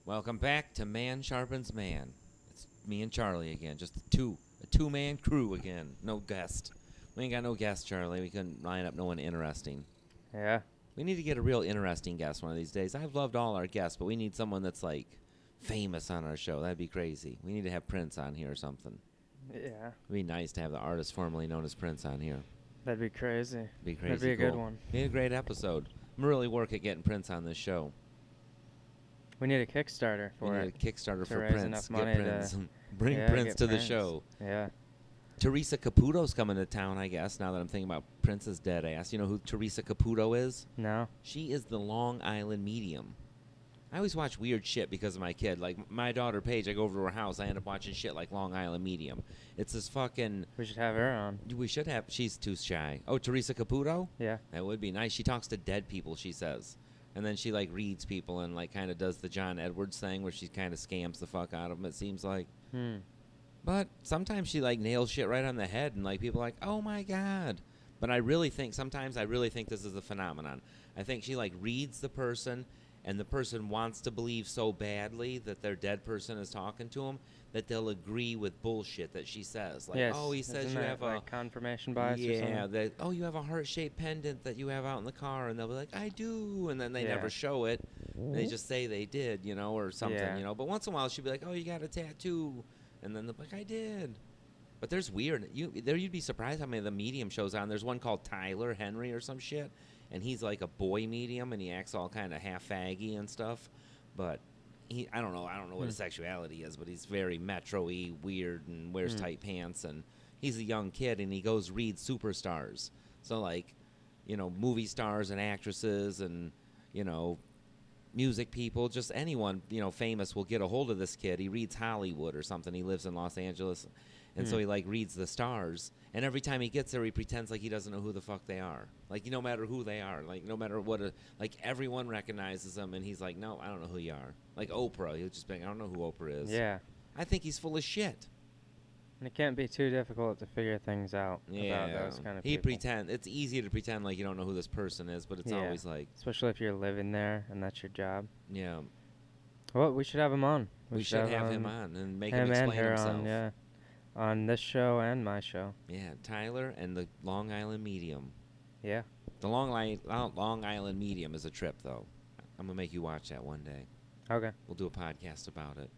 Welcome back to Man Sharpens Man. It's me and Charlie again, just a two-man crew again. No guest. We ain't got no guest, Charlie. We couldn't line up no one interesting. Yeah. We need to get a real interesting guest one of these days. I've loved all our guests, but we need someone that's like famous on our show. That'd be crazy. We need to have Prince on here or something. Yeah. It'd be nice to have the artist formerly known as Prince on here. That'd be crazy. Be crazy. That'd be a cool. good one. Be a great episode. I'm really working at getting Prince on this show. We need a Kickstarter for We it. need a Kickstarter for raise Prince. enough Get money Prince. to Bring Prince to the show. Yeah. Teresa Caputo's coming to town, I guess, now that I'm thinking about Prince's dead ass. You know who Teresa Caputo is? No. She is the Long Island medium. I always watch weird shit because of my kid. Like, my daughter, Paige, I go over to her house, I end up watching shit like Long Island medium. It's this fucking... We should have her on. We should have... She's too shy. Oh, Teresa Caputo? Yeah. That would be nice. She talks to dead people, she says. And then she, like, reads people and, like, kind of does the John Edwards thing where she kind of scams the fuck out of them, it seems like. But sometimes she, like, nails shit right on the head, and, like, people are like, oh, my God. But I really think this is a phenomenon. I think she, like, reads the person, and the person wants to believe so badly that their dead person is talking to them that they'll agree with bullshit that she says. Like, yes. oh, he says Isn't you that have like confirmation bias or something? Yeah, that, oh, you have a heart-shaped pendant that you have out in the car, and they'll be like, I do, and then they never show it. They just say they did, you know, or something, you know. But once in a while, she'll be like, oh, you got a tattoo, and then they'll be like, I did. But there's weird. You'd be surprised how many of the medium shows on. There's one called Tyler Henry or some shit, and he's like a boy medium, and he acts all kind of half faggy and stuff. But I don't know what his sexuality is, but he's very metro-y, weird, and wears tight pants, and he's a young kid, and he goes read superstars. So, like, you know, movie stars and actresses and, you know, music people, just anyone, you know, famous will get a hold of this kid. He reads Hollywood or something. He lives in Los Angeles, and so he, like, reads the stars. And every time he gets there, he pretends like he doesn't know who the fuck they are. Like, no matter who they are. Like, no matter what, like, everyone recognizes them, and he's like, no, I don't know who you are. Like Oprah. He'll just be like, I don't know who Oprah is. Yeah. I think he's full of shit. And it can't be too difficult to figure things out about those kind of people. It's easy to pretend like you don't know who this person is, but it's always like... Especially if you're living there and that's your job. Yeah. Well, we should have him on. We should have him on and make him explain himself. On, yeah. On this show and my show. Yeah, Tyler and the Long Island Medium. Yeah. The Long Island Medium is a trip, though. I'm going to make you watch that one day. Okay. We'll do a podcast about it.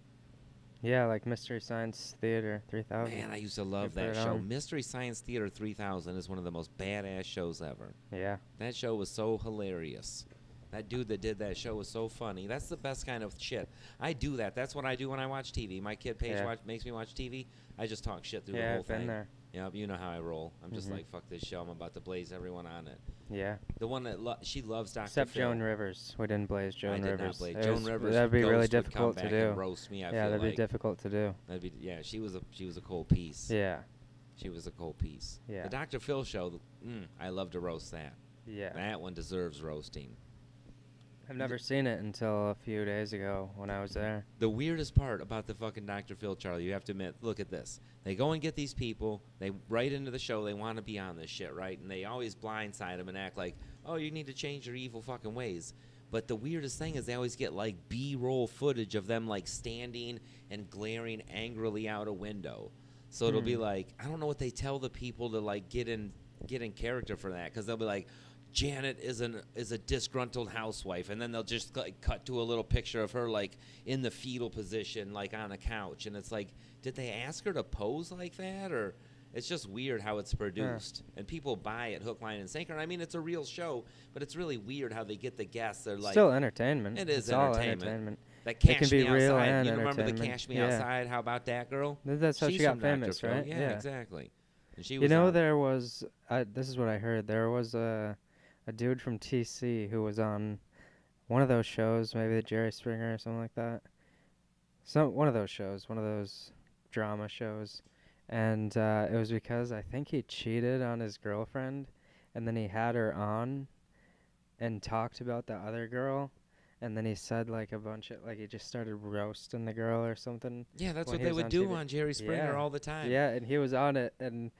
Yeah, like Mystery Science Theater 3000. Man, I used to love that show. Mystery Science Theater 3000 is one of the most badass shows ever. Yeah. That show was so hilarious. That dude that did that show was so funny. That's the best kind of shit. I do that. That's what I do when I watch TV. My kid Paige makes me watch TV. I just talk shit through the whole thing. Yeah, I've been there. Yeah, you know how I roll. I'm just like, fuck this show. I'm about to blaze everyone on it. Yeah. The one that she loves Dr. Except Phil. Joan Rivers. We didn't blaze Joan Rivers. I did not blaze Joan Rivers. That'd be really would difficult come to back do. And roast me. I yeah, feel that'd like. be difficult to do. She was a cold piece. Yeah. She was a cold piece. Yeah. The Dr. Phil show. I love to roast that. Yeah. That one deserves roasting. I've never seen it until a few days ago when I was there. The weirdest part about the fucking Dr. Phil, Charlie, you have to admit, look at this. They go and get these people. They write into the show. They want to be on this shit, right? And they always blindside them and act like, oh, you need to change your evil fucking ways. But the weirdest thing is they always get, like, B-roll footage of them, like, standing and glaring angrily out a window. So it'll be like, I don't know what they tell the people to, like, get in character for that. Because they'll be like, Janet is a disgruntled housewife, and then they'll just like cut to a little picture of her like in the fetal position, like on a couch, and it's like, did they ask her to pose like that, or it's just weird how it's produced, and people buy it hook, line, and sinker. And I mean, it's a real show, but it's really weird how they get the guests. They're like, still entertainment. It is it's entertainment. All entertainment. That Cash can be Me real Outside. and You remember the entertainment. Cash Me Outside? How about that girl? That's how She's she got from Dr. famous, Phil. right? Yeah, exactly. And she you was know, on. there was this is what I heard. There was a dude from TC who was on one of those shows, maybe the Jerry Springer or something like that. One of those shows, one of those drama shows. And it was because I think he cheated on his girlfriend, and then he had her on and talked about the other girl. And then he said like a bunch of, like he just started roasting the girl or something. Yeah, that's when what he they was would on do TV. on Jerry Springer all the time. Yeah, and he was on it, and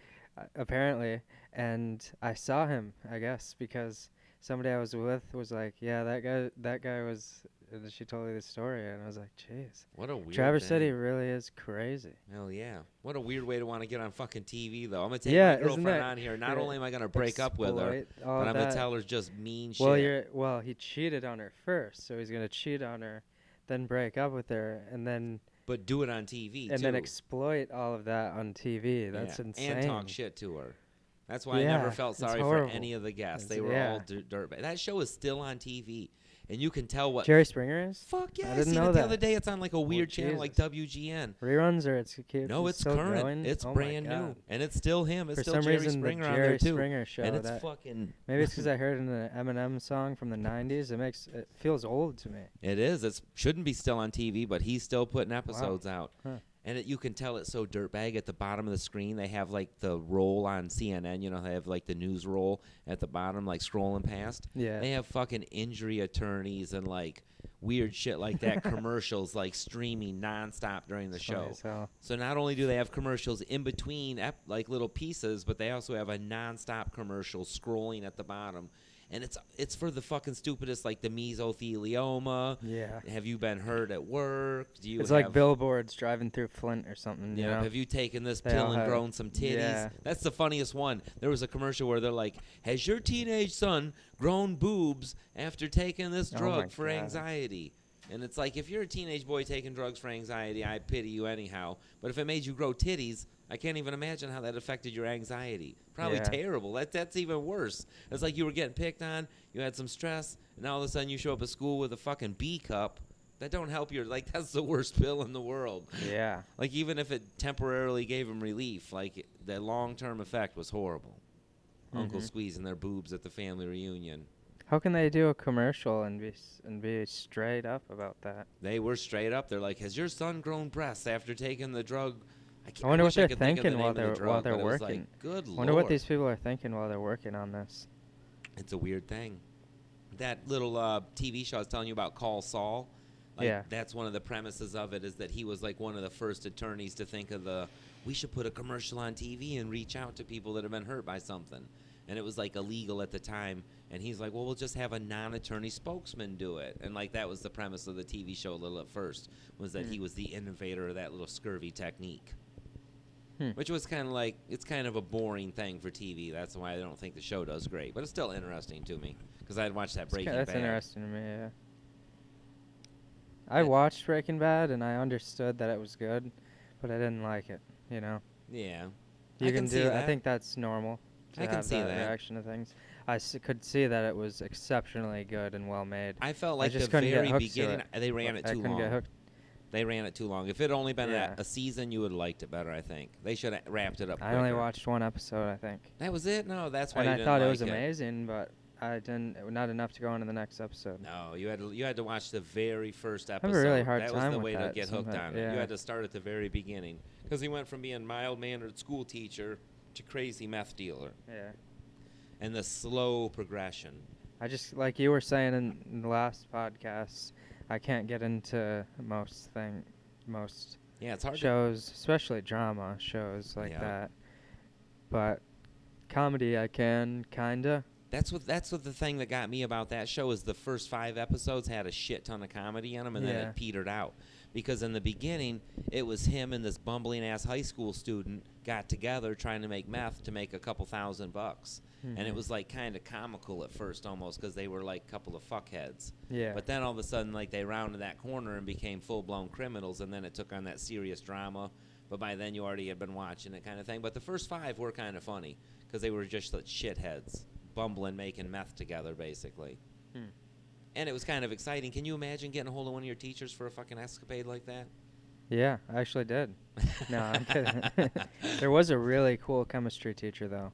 apparently, and I saw him, I guess, because somebody I was with was like, yeah, that guy was. And she told me the story, and I was like, jeez. What a weird Traverse thing. City really is crazy. Hell yeah. What a weird way to want to get on fucking TV, though. I'm going to take Yeah, my isn't girlfriend that on here. Not only am I going to break up with her, exploit all but I'm going to that? tell her just mean Well, shit. he cheated on her first, so he's gonna cheat on her, then break up with her, and then But do it on TV, and too. then exploit all of that on TV. That's Yeah, insane. and talk shit to her. That's why I Yeah, never felt it's sorry for horrible. any of the guests. They It's- were yeah. all dirtbags. That show is still on TV, and you can tell what. Jerry Springer is? Fuck yeah! I I didn't seen know it the that. other day. It's on like a weird channel like Jesus. WGN. Reruns or it's No, it's still current. going? It's Oh my brand new, God. and it's still him. It's For still some Jerry reason, Springer the on Jerry there too. Springer show. And it's that fucking. maybe it's because I heard it in an Eminem song from the '90s. It feels old to me. It is. It shouldn't be still on TV, but he's still putting episodes out. Huh. And you can tell it's so dirtbag. At the bottom of the screen, they have like the roll on CNN. You know, they have like the news roll at the bottom, like scrolling past. Yeah. They have fucking injury attorneys and like weird shit like that. Commercials like streaming nonstop during the show. So not only do they have commercials in between like little pieces, but they also have a nonstop commercial scrolling at the bottom. And it's for the fucking stupidest, like the mesothelioma. Yeah. Have you been hurt at work? It's like billboards driving through Flint or something. Yeah. You know? Have you taken this They pill all and have- grown some titties? Yeah. That's the funniest one. There was a commercial where they're like, "Has your teenage son grown boobs after taking this Oh drug my for God. anxiety?" And it's like, if you're a teenage boy taking drugs for anxiety, I pity you anyhow. But if it made you grow titties, I can't even imagine how that affected your anxiety. Probably Yeah. terrible. That's even worse. It's like you were getting picked on, you had some stress, and all of a sudden you show up at school with a fucking B cup. That don't help your, like, that's the worst pill in the world. Yeah. Like, even if it temporarily gave him relief, like, the long-term effect was horrible. Uncle squeezing their boobs at the family reunion. How can they do a commercial and be straight up about that? They were straight up. They're like, "Has your son grown breasts after taking the drug?" I wonder what wish I they're could think of the thinking name while of the they're drug, but it was working. like, good Wonder what Lord. these people are thinking while they're working on this. It's a weird thing. That little TV show I was telling you about, Call Saul. Like, Yeah. That's one of the premises of it, is that he was like one of the first attorneys to think of we should put a commercial on TV and reach out to people that have been hurt by something. And it was like illegal at the time. And he's like, well, we'll just have a non-attorney spokesman do it. And like that was the premise of the TV show a little at first, was that he was the innovator of that little scurvy technique. Which was kind of like, it's kind of a boring thing for TV. That's why I don't think the show does great. But it's still interesting to me, because I'd watched that Breaking Bad. That's interesting to me, yeah. I watched Breaking Bad, and I understood that it was good, but I didn't like it, you know? Yeah. You I can see that. I think that's normal. I can see that. Reaction to things. I could see that it was exceptionally good and well made. I felt like just the couldn't get very hooked to beginning, it. they ran it I too couldn't get long. hooked. They ran it too long. If it had only been Yeah. a season, you would have liked it better, I think. They should have wrapped it up I only quicker. watched one episode, I think. That was it? No, that's why And you I didn't thought like it was amazing, but I didn't. Not enough to go on to the next episode. No, you had to watch the very first I episode. have a really hard that time was the with way to that get hooked sometimes, on it. yeah. You had to start at the very beginning, because he went from being mild-mannered school teacher to crazy meth dealer, Yeah. and the slow progression. I just, like you were saying in the last podcast, I can't get into most Yeah, it's hard. shows, especially drama shows like Yeah. that. But comedy, I can kinda. That's what the thing that got me about that show is the first 5 episodes had a shit ton of comedy in them, and then Yeah. it petered out. Because in the beginning, it was him and this bumbling ass high school student got together trying to make meth to make a couple $1,000. And it was like kind of comical at first almost, because they were like a couple of fuckheads. Yeah. But then all of a sudden, like, they rounded that corner and became full-blown criminals, and then it took on that serious drama. But by then you already had been watching it, kind of thing. But the first 5 were kind of funny, because they were just like shitheads bumbling, making meth together, basically. And it was kind of exciting. Can you imagine getting a hold of one of your teachers for a fucking escapade like that? Yeah, I actually did. No, I'm kidding. There was a really cool chemistry teacher, though.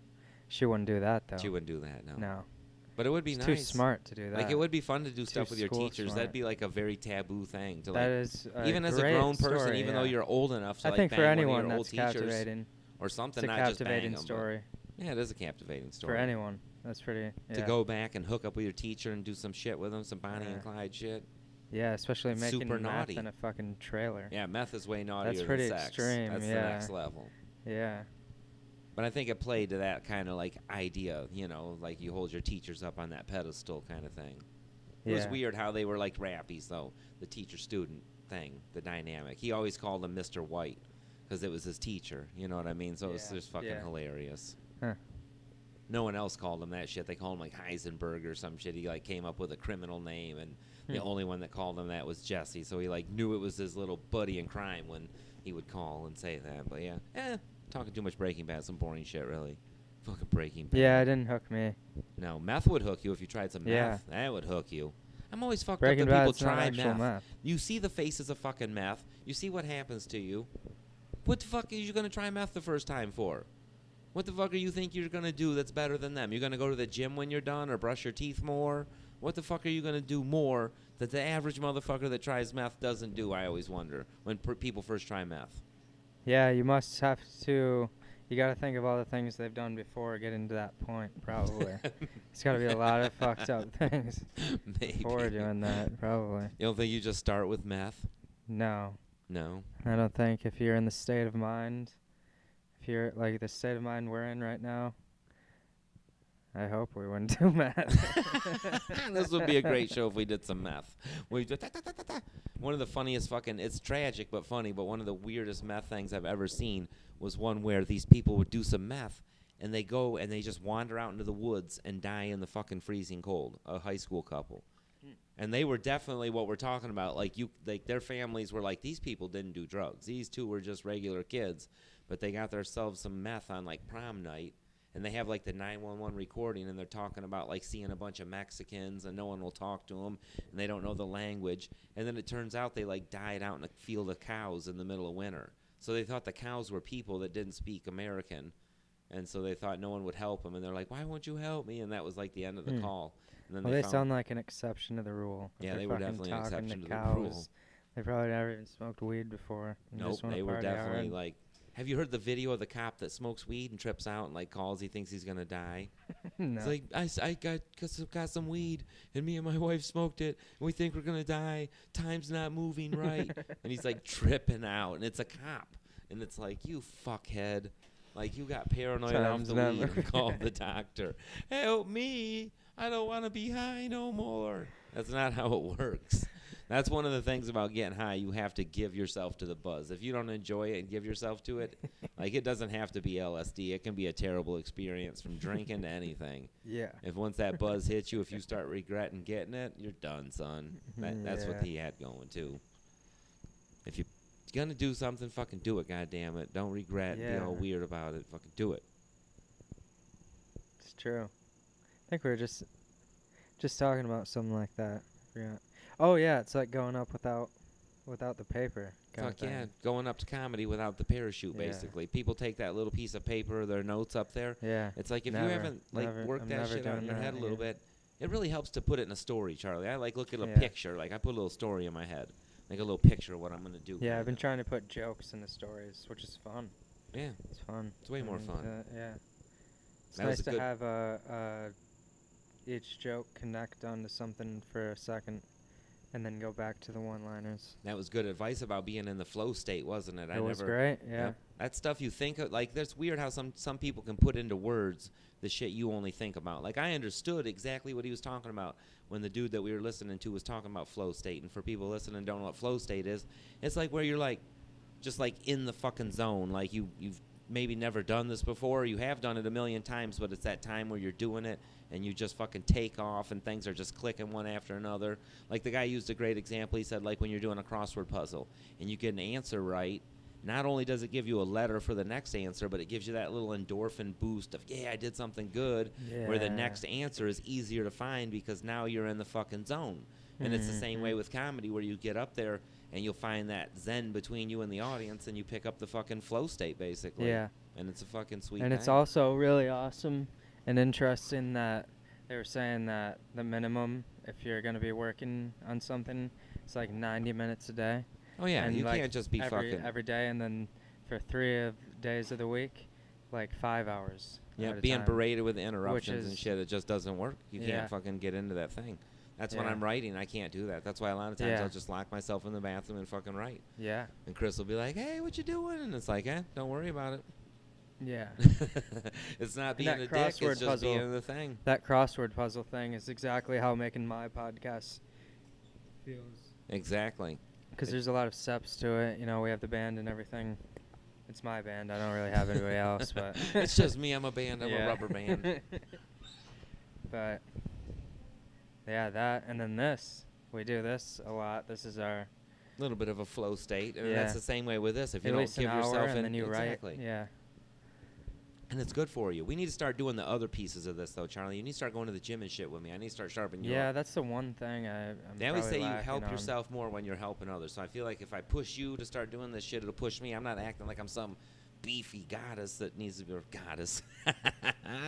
She wouldn't do that, though. She wouldn't do that, no. No. But it would be She's nice. too smart to do that. Like, it would be fun to do stuff Too with your school teachers. smart. That'd be like a very taboo thing to, like, That is even as a great grown person, story, even yeah. though you're old enough to, I like, think bang for one anyone of your old that's teachers captivating. or It's something, a not just bang captivating 'em, but- story Yeah, it is a captivating story. for anyone. That's pretty. Yeah. To go back and hook up with your teacher and do some shit with them, some Bonnie and Clyde shit. Yeah, especially It's making super meth naughty. in a fucking trailer. Yeah, meth is way naughtier That's pretty than sex. extreme. That's yeah. the next level. Yeah. But I think it played to that kind of like idea, you know, like you hold your teachers up on that pedestal kind of thing. It was Yeah. weird how they were like rappies, though, the teacher-student thing, the dynamic. He always called him Mr. White because it was his teacher, you know what I mean? So it was just fucking hilarious. Huh. No one else called him that shit. They called him like Heisenberg or some shit. He like came up with a criminal name, and the only one that called him that was Jesse. So he like knew it was his little buddy in crime when he would call and say that. But yeah, talking too much Breaking Bad, some boring shit, really. Fucking Breaking Bad. Yeah, it didn't hook me. No, meth would hook you if you tried some meth. That would hook you. I'm always fucked Breaking up that people Bad's not try actual meth. You see the faces of fucking meth. You see what happens to you. What the fuck are you going to try meth the first time for? What the fuck are you think you're going to do that's better than them? You're going to go to the gym when you're done or brush your teeth more? What the fuck are you going to do more that the average motherfucker that tries meth doesn't do, I always wonder, when people first try meth? Yeah, you must have to... You got to think of all the things they've done before getting to that point, probably. It's got to be a lot of fucked up things before doing that, probably. You don't think you just start with meth? No. No? I don't think if you're in the state of mind, if you're like the state of mind we're in right now, I hope we wouldn't do meth. This would be a great show if we did some meth. We just one of the funniest fucking, it's tragic but funny, but one of the weirdest meth things I've ever seen was one where these people would do some meth and they go and they just wander out into the woods and die in the fucking freezing cold, a high school couple. And they were definitely what we're talking about. Like their families were like, these people didn't do drugs. These two were just regular kids, but they got themselves some meth on like prom night. And they have like the 911 recording, and they're talking about like seeing a bunch of Mexicans, and no one will talk to them, and they don't know the language. And then it turns out they like died out in a field of cows in the middle of winter. So they thought the cows were people that didn't speak American, and so they thought no one would help them. And they're like, "Why won't you help me?" And that was like the end of the call. And then well, they sound like an exception to the rule. Yeah, they were definitely an exception to the rule. They probably never even smoked weed before. Nope, they were definitely like. Have you heard the video of the cop that smokes weed and trips out and like calls? He thinks he's gonna die. No. It's like I got some weed and me and my wife smoked it and we think we're gonna die. Time's not moving right, and he's like tripping out, and it's a cop, and it's like, you fuckhead, like you got paranoid off the weed and called the doctor. Help me! I don't want to be high no more. That's not how it works. That's one of the things about getting high. You have to give yourself to the buzz. If you don't enjoy it and give yourself to it, like it doesn't have to be LSD. It can be a terrible experience from drinking to anything. Yeah. If once that buzz hits you, if you start regretting getting it, you're done, son. That's what he had going, too. If you're going to do something, fucking do it, goddammit. Don't regret and be all weird about it. Fucking do it. It's true. I think we were just talking about something like that. Yeah. Oh yeah, it's like going up without the paper. Fuck yeah, going up to comedy without the parachute, basically. People take that little piece of paper, their notes up there. Yeah. It's like if you haven't worked that shit out in your head a little bit, it really helps to put it in a story, Charlie. I like look at a picture. Like I put a little story in my head, like a little picture of what I'm gonna do. Yeah, I've been trying to put jokes in the stories, which is fun. Yeah, it's fun. It's way more fun. Yeah, it's nice to have each joke connect onto something for a second. And then go back to the one-liners. That was good advice about being in the flow state, wasn't it? It was great, yeah. Yep. That stuff you think of, like, that's weird how some people can put into words the shit you only think about. Like, I understood exactly what he was talking about when the dude that we were listening to was talking about flow state. And for people listening don't know what flow state is, it's like where you're, like, just, like, in the fucking zone. Like, you've maybe never done this before. You have done it a million times, but it's that time where you're doing it and you just fucking take off and things are just clicking one after another. Like the guy used a great example. He said, like when you're doing a crossword puzzle and you get an answer right, not only does it give you a letter for the next answer, but it gives you that little endorphin boost of, yeah, I did something good, where the next answer is easier to find because now you're in the fucking zone. And it's the same way with comedy where you get up there and you'll find that zen between you and the audience and you pick up the fucking flow state, basically. Yeah. And it's a fucking sweet And it's also really awesome and interesting that they were saying that the minimum, if you're going to be working on something, it's like 90 minutes a day. Oh, yeah. And you like can't just be every day, and then for 3 days of the week, like 5 hours. Yeah, being berated with interruptions and shit, it just doesn't work. You can't fucking get into that thing. That's when I'm writing. I can't do that. That's why a lot of times I'll just lock myself in the bathroom and fucking write. Yeah. And Chris will be like, hey, what you doing? And it's like, don't worry about it. Yeah. It's not And being that a dick. It's crossword just puzzle, being the thing. that crossword puzzle thing is exactly how making my podcast feels. Exactly. Because there's a lot of steps to it. You know, we have the band and everything. It's my band. I don't really have anybody else, but It's just me. I'm a band. I'm a yeah. rubber band. But yeah, that and then this. We do this a lot. This is our Little bit of a flow state, and Yeah. that's the same way with this. If you at don't least an give hour, yourself and then you exactly. write. Yeah. And it's good for you. We need to start doing the other pieces of this, though, Charlie. You need to start going to the gym and shit with me. I need to start sharpening you Yeah, up. that's the one thing I'm They always say you lacking help on. yourself more when you're helping others. So I feel like if I push you to start doing this shit, it'll push me. I'm not acting like I'm some beefy goddess that needs to be a goddess.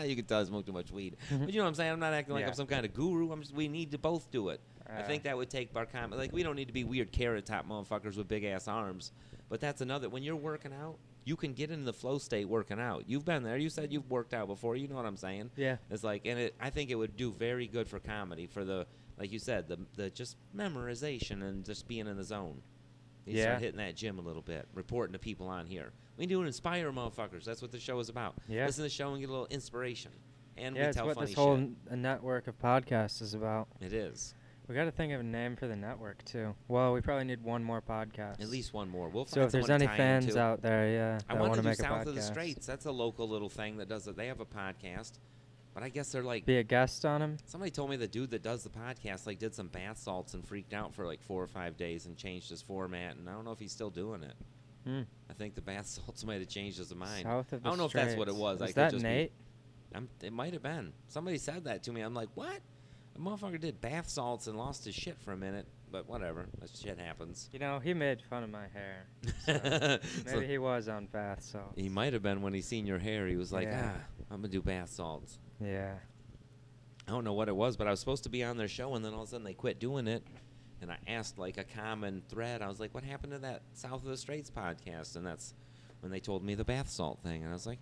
You can tell I smoke too much weed. But you know what I'm saying? I'm not acting like Yeah. I'm some kind of guru. We need to both do it. I think that would take our comment. Like, we don't need to be weird carrot top motherfuckers with big ass arms. But that's another. When you're working out, you can get into the flow state working out. You've been there. You said you've worked out before. You know what I'm saying? Yeah. It's like, and I think it would do very good for comedy, for the, like you said, the just memorization and just being in the zone. You start hitting that gym a little bit, reporting to people on here. We do inspire motherfuckers. That's what the show is about. Yeah. Listen to the show and get a little inspiration. And Yeah, we it's tell what funny this whole shit. network of podcasts is about. It is. We got to think of a name for the network too. Well, we probably need one more podcast. At least one more. We'll find So if there's someone to any tie fans into. out there, yeah, I that want want to do make a South podcast. of the Straits. That's a local little thing that does it. They have a podcast, but I guess they're like. Be a guest on him. Somebody told me the dude that does the podcast like did some bath salts and freaked out for like 4 or 5 days and changed his format, and I don't know if he's still doing it. I think the bath salts might have changed his mind. South of the I don't know if that's what it Straits. was. Is that Nate? It might have been. Somebody said that to me. I'm like, what? A motherfucker did bath salts and lost his shit for a minute, but whatever. That shit happens. You know, he made fun of my hair. So maybe he was on bath salts. He might have been when he seen your hair. He was like, Yeah. I'm going to do bath salts. Yeah. I don't know what it was, but I was supposed to be on their show, and then all of a sudden they quit doing it. And I asked, like, a common thread. I was like, what happened to that South of the Straits podcast? And that's when they told me the bath salt thing. And I was like,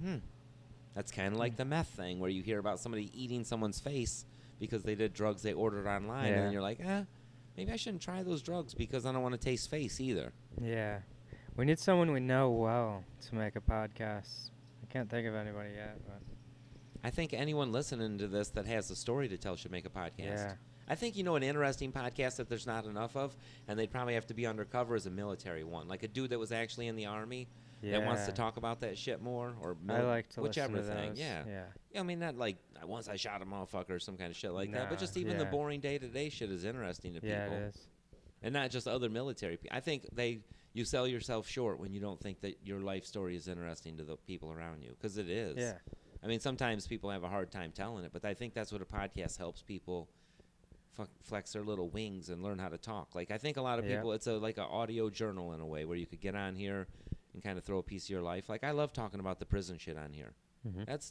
That's kind of like the meth thing, where you hear about somebody eating someone's face because they did drugs they ordered online. Yeah. And then you're like, maybe I shouldn't try those drugs because I don't want to taste face either. Yeah. We need someone we know well to make a podcast. I can't think of anybody yet, but I think anyone listening to this that has a story to tell should make a podcast. yeah. I think, an interesting podcast that there's not enough of, and they'd probably have to be undercover, is a military one. Like a dude that was actually in the Army that wants to talk about that shit more, or I like to whichever listen to thing. those. Yeah. Yeah. I mean, not like once I shot a motherfucker or some kind of shit like that, but Nah, just even the yeah. boring day-to-day shit is interesting to people. Yeah, it is. And not just other military people. I think you sell yourself short when you don't think that your life story is interesting to the people around you, because it is. Yeah. I mean, sometimes people have a hard time telling it, but I think that's what a podcast helps people flex their little wings and learn how to talk. Like, I think a lot of people, it's like an audio journal in a way, where you could get on here and kind of throw a piece of your life. Like, I love talking about the prison shit on here. That's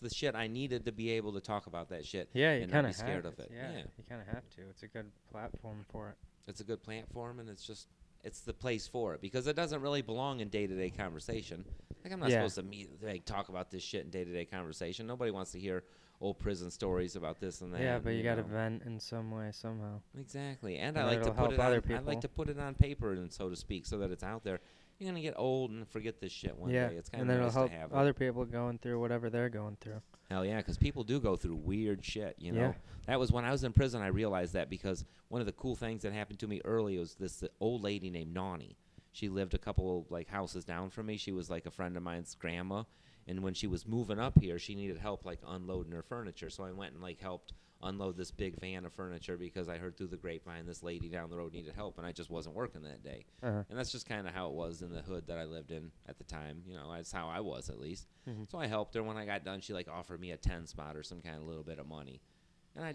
the shit I needed to be able to talk about that shit. Yeah, you and kind not of be scared of it. Yeah, you kind of have to. It's a good platform for it. It's a good platform, and it's the place for it, because it doesn't really belong in day-to-day conversation. Like, I'm not supposed to talk about this shit in day-to-day conversation. Nobody wants to hear old prison stories about this and that. Yeah, but you got to know. vent in some way, somehow. Exactly, and And I like to it'll put help it other on. I people. like to put it on paper, and so to speak, so that it's out there. You're gonna get old and forget this shit one day. It's kind and of then nice it'll to help have other people going through whatever they're going through. Hell yeah, because people do go through weird shit, you know. Yeah. That was when I was in prison. I realized that, because one of the cool things that happened to me early was this old lady named Nani. She lived a couple like houses down from me. She was like a friend of mine's grandma, and when she was moving up here, she needed help like unloading her furniture. So I went and like helped unload this big van of furniture, because I heard through the grapevine this lady down the road needed help, and I just wasn't working that day. Uh-huh. And that's just kind of how it was in the hood that I lived in at the time. You know, that's how I was, at least. Mm-hmm. So I helped her. When I got done, she like offered me a 10 spot or some kind of little bit of money, and I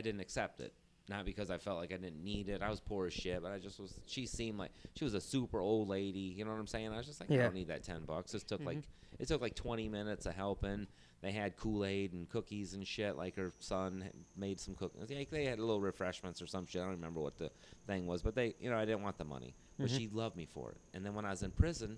didn't accept it. Not because I felt like I didn't need it. I was poor as shit, but she seemed like she was a super old lady. You know what I'm saying? I was just like, I don't need that $10. It took like 20 minutes of helping. They had Kool-Aid and cookies and shit. Like, her son made some cookies. They had little refreshments or some shit. I don't remember what the thing was, but I didn't want the money. But she loved me for it. And then when I was in prison,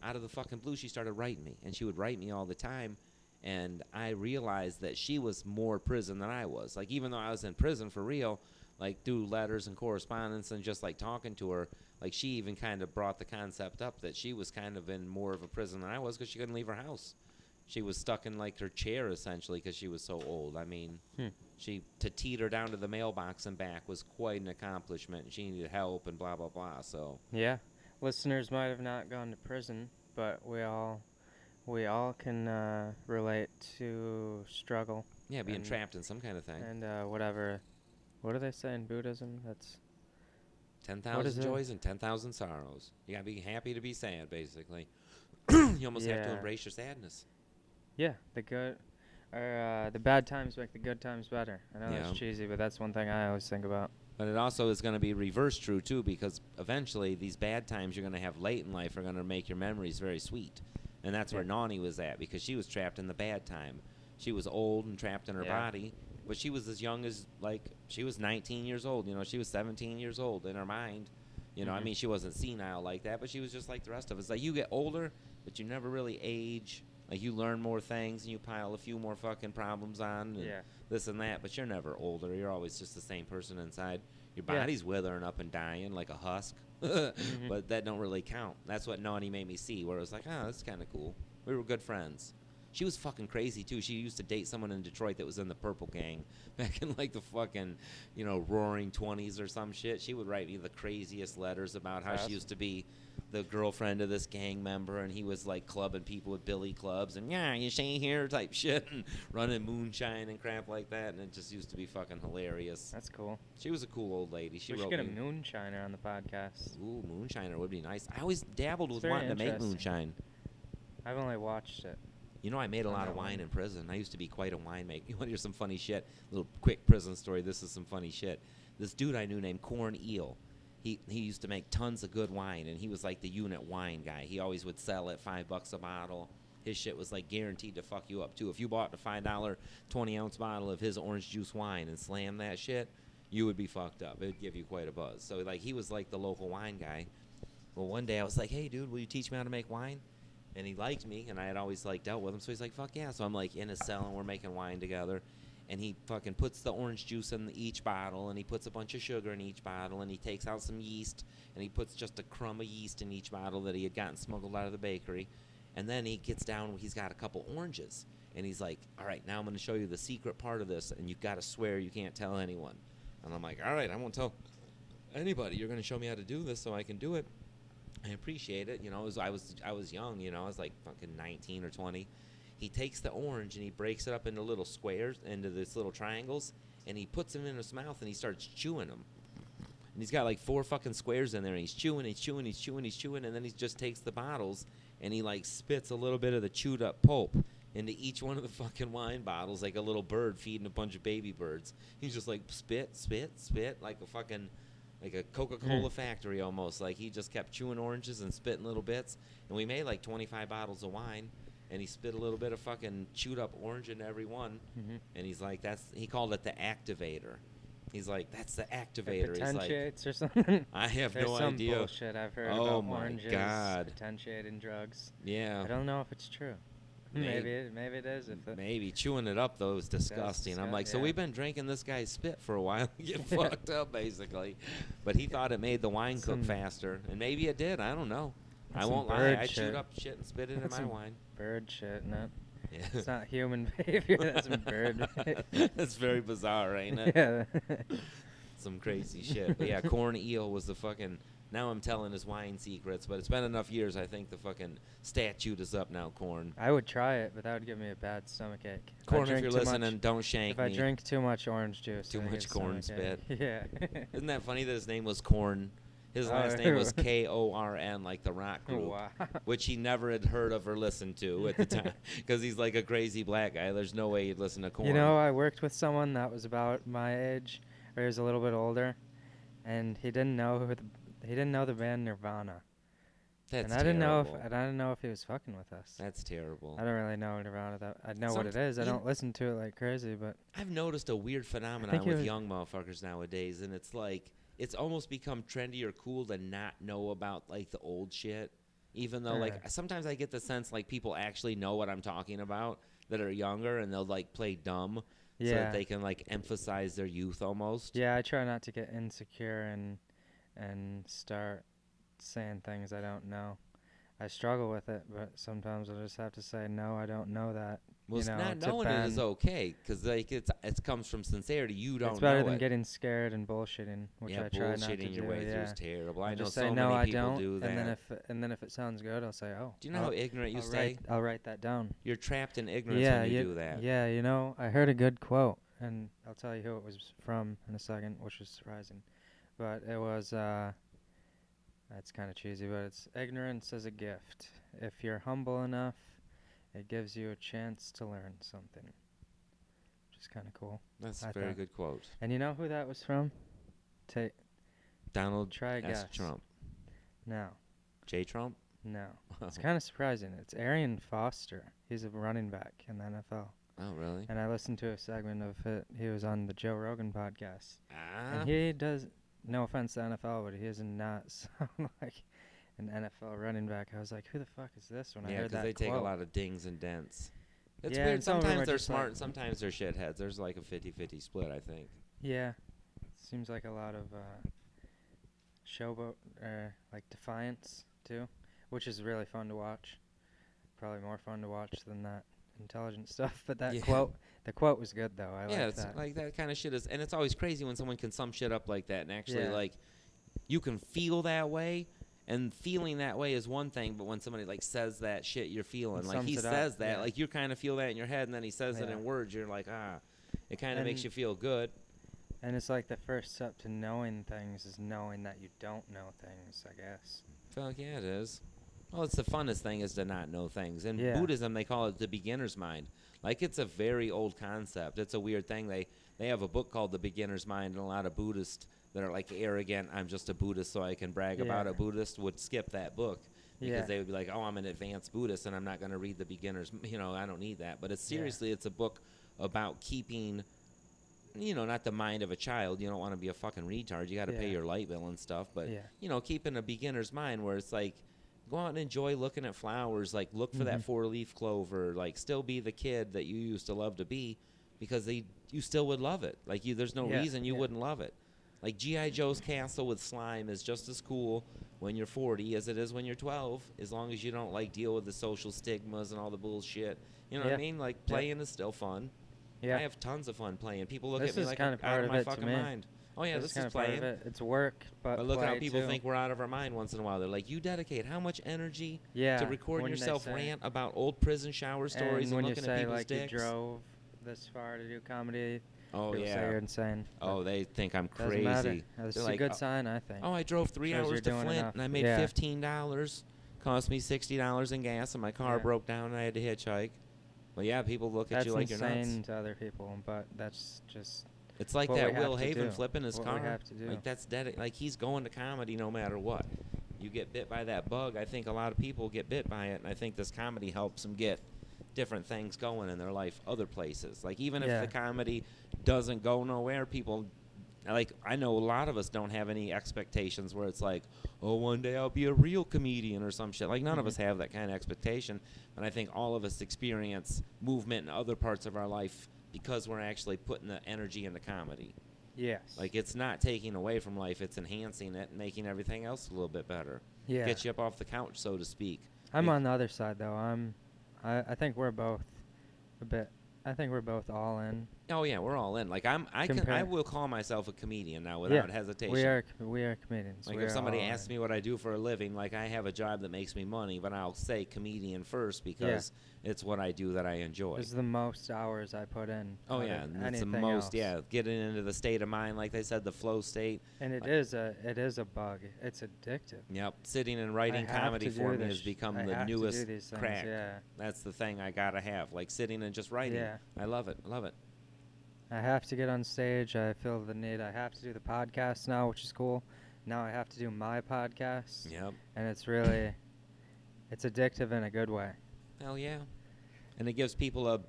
out of the fucking blue, she started writing me, and she would write me all the time. And I realized that she was more prison than I was. Like, even though I was in prison for real, like through letters and correspondence and just like talking to her. Like she even kind of brought the concept up that she was kind of in more of a prison than I was because she couldn't leave her house. She was stuck in like her chair essentially because she was so old. I mean, she to teeter down to the mailbox and back was quite an accomplishment. And she needed help and blah blah blah. So Yeah, listeners might have not gone to prison, but we all can relate to struggle yeah, being and trapped in some kind of thing. whatever. What do they say in Buddhism? That's what is 10,000 it? joys and 10,000 sorrows. You gotta be happy to be sad, basically. You almost have to Yeah, embrace your sadness. yeah. The bad times make the good times better. I know that's Yeah. cheesy, but that's one thing I always think about. But it also is going to be reverse true, too, because eventually these bad times you're going to have late in life are going to make your memories very sweet. And that's where Nani was at, because she was trapped in the bad time. She was old and trapped in her body, but she was as young as, like, she was 19 years old. You know, she was 17 years old in her mind. You know, I mean, she wasn't senile like that, but she was just like the rest of us. Like, you get older, but you never really age. Like, you learn more things and you pile a few more fucking problems on and this and that, but you're never older. You're always just the same person inside. Your body's withering up and dying like a husk, but that don't really count. That's what Nani made me see, where it was like, oh, that's kind of cool. We were good friends. She was fucking crazy, too. She used to date someone in Detroit that was in the Purple Gang back in, like, the fucking, you know, roaring 20s or some shit. She would write me the craziest letters about how she used to be the girlfriend of this gang member, and he was, like, clubbing people with billy clubs and, yeah, you stay here type shit and running moonshine and crap like that, and it just used to be fucking hilarious. That's cool. She was a cool old lady. She We wrote should get me. a moonshiner on the podcast. Ooh, moonshiner would be nice. I always dabbled It's with wanting to make interesting. moonshine. I've only watched it. You know, I made a lot of wine in prison. I used to be quite a winemaker. You want to hear some funny shit? Little quick prison story. This is some funny shit. This dude I knew named Corn Eel. He used to make tons of good wine, and he was like the unit wine guy. He always would sell at $5 a bottle. His shit was like guaranteed to fuck you up too. If you bought a $5 20-ounce bottle of his orange juice wine and slammed that shit, you would be fucked up. It would give you quite a buzz. So like he was like the local wine guy. Well, one day I was like, hey dude, will you teach me how to make wine? And he liked me, and I had always like dealt with him. So he's like, fuck yeah. So I'm like in his cell, and we're making wine together. And he fucking puts the orange juice in each bottle, and he puts a bunch of sugar in each bottle, and he takes out some yeast, and he puts just a crumb of yeast in each bottle that he had gotten smuggled out of the bakery. And then he gets down, he's got a couple oranges, and he's like, all right, now I'm going to show you the secret part of this, and you've got to swear you can't tell anyone. And I'm like, all right, I won't tell anybody. You're going to show me how to do this so I can do it. I appreciate it. You know, I was young, you know, I was like fucking 19 or 20. He takes the orange and he breaks it up into little squares, into these little triangles, and he puts them in his mouth and he starts chewing them. And he's got like 4 fucking squares in there, and he's chewing, and then he just takes the bottles and he like spits a little bit of the chewed up pulp into each one of the fucking wine bottles like a little bird feeding a bunch of baby birds. He's just like spit, like a fucking like a Coca-Cola factory almost. Like he just kept chewing oranges and spitting little bits. And we made like 25 bottles of wine. And he spit a little bit of fucking chewed up orange into every one. And he's like, he called it the activator. He's like, that's the activator. It potentiates or something. I have There's no some idea. bullshit I've heard Oh about my oranges God. potentiating drugs. Yeah. I don't know if it's true. Maybe it is. Maybe chewing it up though is disgusting. I'm like, so we've been drinking this guy's spit for a while, get fucked up basically. But he thought it made the wine cook faster, and maybe it did. I don't know. I won't lie. I chewed up shit and spit it in my wine. Bird shit, no. Yeah. It's not human behavior. That's some bird. That's very bizarre, ain't it? Yeah. Some crazy shit. But yeah, Corn Eel was the fucking. Now I'm telling his wine secrets, but it's been enough years. I think the fucking statute is up now, Corn. I would try it, but that would give me a bad stomachache. Corn, if you're listening, don't shank me. If I drink too much orange juice. Too much corn spit. Yeah. Isn't that funny that his name was Corn? His last name was Korn, like the rock group, Wow. which he never had heard of or listened to at the time, because he's like a crazy black guy. There's no way he'd listen to Korn. You know, I worked with someone that was about my age, or he was a little bit older, and he didn't know the band Nirvana. That's and I didn't know if he was fucking with us. That's terrible. I don't really know Nirvana. I know what it is. I don't listen to it like crazy, but I've noticed a weird phenomenon with young motherfuckers nowadays, and it's like it's almost become trendy or cool to not know about like the old shit. Even though like sometimes I get the sense like people actually know what I'm talking about that are younger, and they'll like play dumb. so that Yeah. they can like emphasize their youth almost. Yeah, I try not to get insecure and start saying things I don't know. I struggle with it, but sometimes I just have to say no, I don't know that. Well, not To knowing it is Ben, okay, because like it comes from sincerity. You it's don't better know than it. getting scared and bullshitting, which Yeah, I try not to bullshitting your do. way through is Yeah, terrible. I'll I know just say so no, many I people don't, do and that. then if it sounds good, I'll say, oh, Do you know how ignorant you stay? I'll write that down. You're trapped in ignorance when Yeah, you do that. yeah. I heard a good quote, and I'll tell you who it was from in a second, which is surprising. But it was, that's kind of cheesy, but it's ignorance is a gift. If you're humble enough, it gives you a chance to learn something, which is kind of cool. That's a I very thought. good quote. And you know who that was from? Donald Try a S. guess. Trump. No, J. Trump? no. It's kind of surprising. It's Arian Foster. He's a running back in the NFL. Oh, really? And I listened to a segment of it. He was on the Joe Rogan podcast. Ah. And he does, no offense to NFL, but he does not sound like an NFL running back. I was like, who the fuck is this when I heard that Yeah, because they take a quote? lot of dings and dents. It's Yeah, weird. and some of 'em Sometimes are they're just smart like- and sometimes they're shitheads. There's like a 50-50 split, I think. Yeah. Seems like a lot of showboat, like defiance, too, which is really fun to watch. Probably more fun to watch than that intelligent stuff. But that Yeah. the quote was good, though. I Yeah, like it's that. like that kind of shit is, and it's always crazy when someone can sum shit up like that and actually Yeah. like you can feel that way, and feeling that way is one thing, but when somebody like says that shit you're feeling, And like he sums it up, says that, yeah. like you kind of feel that in your head, and then he says it Yeah. in words, you're like, it kind of makes And- you feel good. And it's like the first step to knowing things is knowing that you don't know things, I guess. Fuck yeah, it is. Well, it's the funnest thing is to not know things. In Yeah. Buddhism, they call it the beginner's mind. Like, it's a very old concept. It's a weird thing. They have a book called The Beginner's Mind, and a lot of Buddhists that are, like, arrogant, I'm just a Buddhist so I can brag about Yeah. a Buddhist, would skip that book. Because Yeah. they would be like, oh, I'm an advanced Buddhist, and I'm not going to read The Beginner's, I don't need that. But it's Yeah. seriously, it's a book about keeping, not the mind of a child. You don't want to be a fucking retard. You got to pay Yeah. your light bill and stuff. But, Yeah. keeping a beginner's mind where it's like, go out and enjoy looking at flowers. Like, look for that Mhm. 4-leaf clover. Like, still be the kid that you used to love to be, because you still would love it. Like, there's no Yeah, reason you yeah. wouldn't love it. Like, G.I. Joe's castle with slime is just as cool when you're 40 as it is when you're 12, as long as you don't, like, deal with the social stigmas and all the bullshit. You know what I Yeah. mean? Like, playing is still fun. Yeah. I have tons of fun playing. People look This at me is like kind I'm of out part of of my it to fucking me. mind. Oh, yeah, this kind is of part playing. of it. It's work, but Look how play people too. think we're out of our mind once in a while. They're like, you dedicate how much energy Yeah. to recording when they yourself say- rant about old prison shower stories and when looking you at say people's like dicks? you drove this far to do comedy, Oh, people say yeah. you're insane. Oh, they think I'm Doesn't crazy. matter. That's They're a like, good sign, I think. oh, I drove 3 Shows hours you're to doing Flint enough. and I made Yeah. $15. Cost me $60 in gas and my car Yeah. broke down and I had to hitchhike. Well, yeah, people look at That's you like you're insane nuts. to other people, but that's just It's like what that we have Will to Haven do. flipping his What car. we have to do. Like, that's like he's going to comedy no matter what. You get bit by that bug. I think a lot of people get bit by it, and I think this comedy helps them get different things going in their life other places. Like, even if Yeah. the comedy doesn't go nowhere, people, like, I know a lot of us don't have any expectations where it's like, oh, one day I'll be a real comedian or some shit. Like, none of us have that kind of expectation, and I think all of us experience movement in other parts of our life because we're actually putting the energy into comedy. yes. Like, it's not taking away from life, it's enhancing it and making everything else a little bit better. yeah. Get you up off the couch, so to speak. I'm Like, on the other side though. I think we're both a bit. I think we're both all in. oh yeah, we're all in. Like, I Compare- will call myself a comedian now without hesitation. We are comedians. Like, we if are somebody all asks in. me what I do for a living, like, I have a job that makes me money, but I'll say comedian first because it's what I do that I enjoy. This is the most hours I put in. Oh out yeah, of and it's the anything most else. getting into the state of mind, like they said, the flow state. And it like- is a bug. It's addictive. Yep, sitting and writing I have comedy to do for me this has sh- become I the have to do newest these things, crack. Yeah. That's the thing I gotta have, like sitting and just writing. Yeah. I love it. I love it. I have to get on stage. I feel the need. I have to do the podcast now, which is cool. Now I have to do my podcast. Yep. And it's really, it's addictive in a good way. Hell yeah. And it gives people a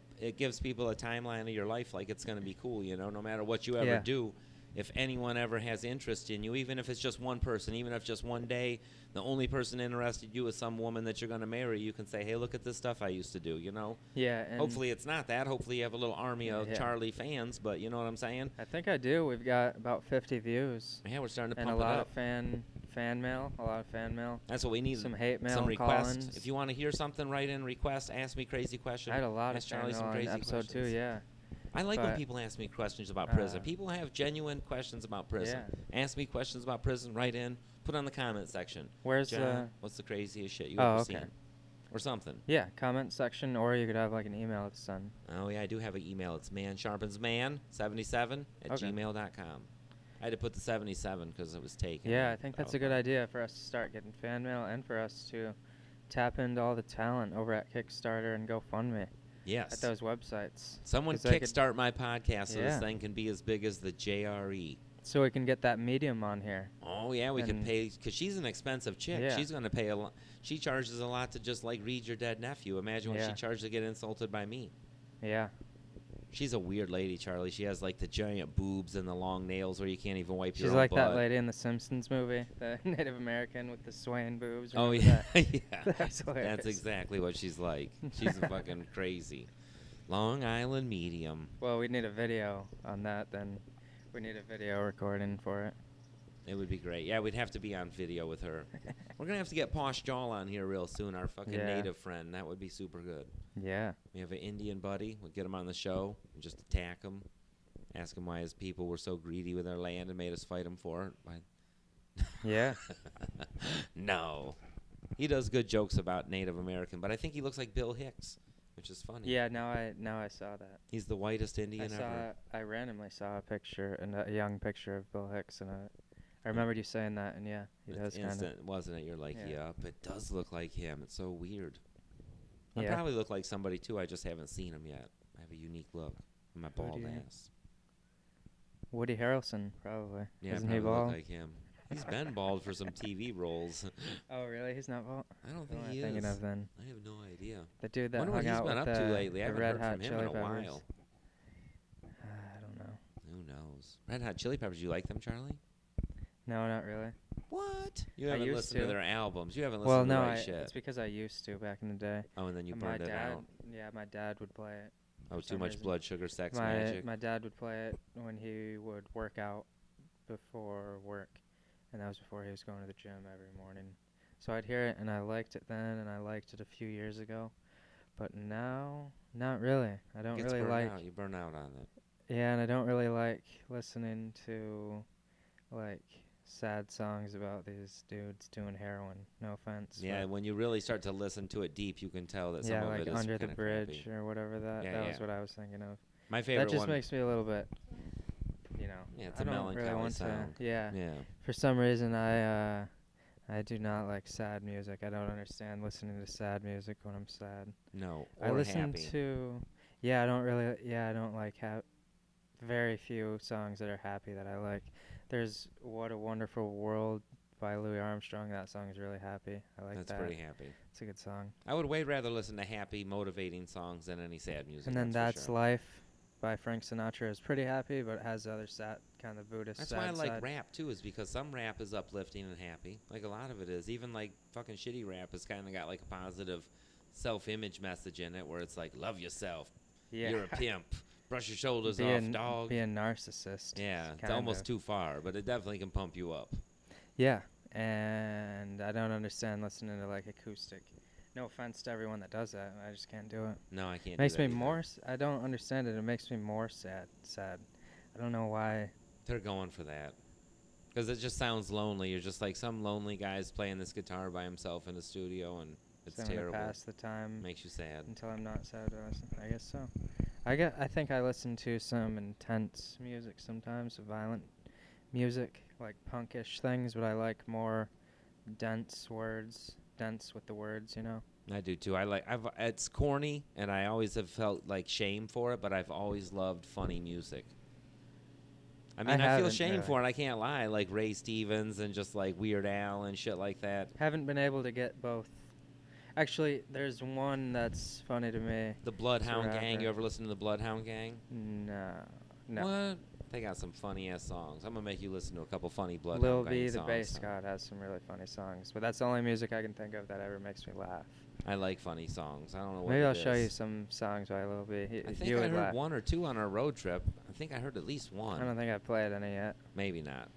timeline of your life, like it's gonna be cool, no matter what you ever Yeah. do. if anyone ever has interest in you, even if it's just one person, even if just one day the only person interested in you is some woman that you're going to marry, you can say, hey, look at this stuff I used to do, you know? Yeah, and hopefully it's not that. Hopefully you have a little army of yeah. Charlie fans, but you know what I'm saying? I think I do. We've got about 50 views. Yeah, we're starting to and pump a it lot up. of fan mail. A lot of fan mail. That's what we need. Some hate mail. Some requests. Call-ins. If you want to hear something, write in requests. Ask me crazy questions. I had a lot ask of fan Charlie mail some on crazy episode questions. 2. Yeah. I like when But, people ask me questions about prison. People have genuine questions about prison. Yeah. Ask me questions about prison. Write in. Put on the comment section. Where's John, what's the craziest shit you ever seen? Or something. Yeah, comment section, or you could have like an email if it's done. Oh yeah, I do have an email. It's mansharpensman77 at gmail.com. I had to put the 77 because it was taken. Yeah, I think that's a good idea for us to start getting fan mail and for us to tap into all the talent over at Kickstarter and GoFundMe. Yes. At those websites. Someone kickstart my podcast so this thing can be as big as the JRE. So we can get that medium on here. Oh, yeah, we can pay, because she's an expensive chick. Yeah. She's going to pay a lot. She charges a lot to just, like, read your dead nephew. Imagine what she charged to get insulted by me. Yeah. She's a weird lady, Charlie. She has, like, the giant boobs and the long nails where you can't even wipe your own butt. She's like that lady in the Simpsons movie, the Native American with the swaying boobs. Oh, yeah. Yeah. That's hilarious. That's exactly what she's like. She's fucking crazy. Long Island medium. Well, we need a video on that, then. We need a video recording for it. It would be great. Yeah, we'd have to be on video with her. We're going to have to get Posh Jaw on here real soon, our fucking native friend. That would be super good. Yeah. We have an Indian buddy. We'll get him on the show and just attack him. Ask him why his people were so greedy with their land and made us fight him for it. Yeah. No. He does good jokes about Native American, but I think he looks like Bill Hicks, which is funny. Yeah, now I saw that. He's the whitest Indian ever. I randomly saw a picture, a young picture of Bill Hicks, and I remembered you saying that, and yeah, he does kind of. Wasn't it? You're like, yeah, it does look like him. It's so weird. I probably look like somebody, too. I just haven't seen him yet. I have a unique look. My bald ass. Woody Harrelson, probably. Yeah, Isn't I he bald? look like him. He's been bald for some TV roles. Oh, really? He's not bald? I don't think he is. Thinking of then. I have no idea. The dude that wonder what hung he's out been with up to lately. I haven't Red heard Hot from him Chili in a Peppers. while. I don't know. Who knows? Red Hot Chili Peppers, you like them, Charlie? No, not really. What? You haven't listened to their albums. You haven't well, listened to no, the right shit. It's because I used to back in the day. Oh, and then you burned it out. Yeah, my dad would play it. Oh, too much blood, sugar, sex, magic. My dad would play it when he would work out before work. And that was before he was going to the gym every morning. So I'd hear it, and I liked it then, and I liked it a few years ago. But now, not really. I don't really like... You burn out on it. Yeah, and I don't really like listening to, like, sad songs about these dudes doing heroin. No offense. Yeah, when you really start to listen to it deep, you can tell that some of it is Under the Bridge crappy. or whatever that. That was what I was thinking of. My favorite that just makes me a little bit... You know, yeah, it's I a don't melancholy really want sound. to. Yeah. Yeah. For some reason, I do not like sad music. I don't understand listening to sad music when I'm sad. No, I listen to. Yeah, I don't really. Yeah, I don't like very few songs that are happy that I like. There's "What a Wonderful World" by Louis Armstrong. That song is really happy. I like that. That's pretty happy. It's a good song. I would way rather listen to happy, motivating songs than any sad music. And then "That's Life" by Frank Sinatra is pretty happy, but it has other sad, kind of Buddhist That's sad why I like side. rap, too, is because some rap is uplifting and happy. Like, a lot of it is. Even, like, fucking shitty rap has kind of got, like, a positive self-image message in it where it's like, love yourself. Yeah. You're a pimp. Brush your shoulders off, dog. Be a narcissist. Yeah, it's almost too far, but it definitely can pump you up. Yeah, and I don't understand listening to, like, acoustic. No offense to everyone that does that. I just can't do it. No, I can't. Makes me more. I don't understand it. It makes me more sad. I don't know why. They're going for that because it just sounds lonely. You're just like some lonely guy's playing this guitar by himself in the studio, and it's terrible. Pass the time. Makes you sad. Until I'm not sad. I guess so. I think I listen to some intense music sometimes, violent music, like punkish things, but I like more dense with the words, you know. I do too. It's corny, and I always have felt like shame for it, but I've always loved funny music. I mean, I feel shame for it. I can't lie. Like Ray Stevens and just like Weird Al and shit like that. Haven't been able to get both. Actually, there's one that's funny to me. The Bloodhound Gang. You ever listen to the Bloodhound Gang? No. What? They got some funny ass songs. I'm gonna make you listen to a couple funny Bloodhound Lil Gang B, songs. the bass god, has some really funny songs, but that's the only music I can think of that ever makes me laugh. I like funny songs. I don't know what Maybe it I'll is. show you some songs by Lil B. I think I heard one or two on our road trip. I think I heard at least one. I don't think I played any yet. Maybe not.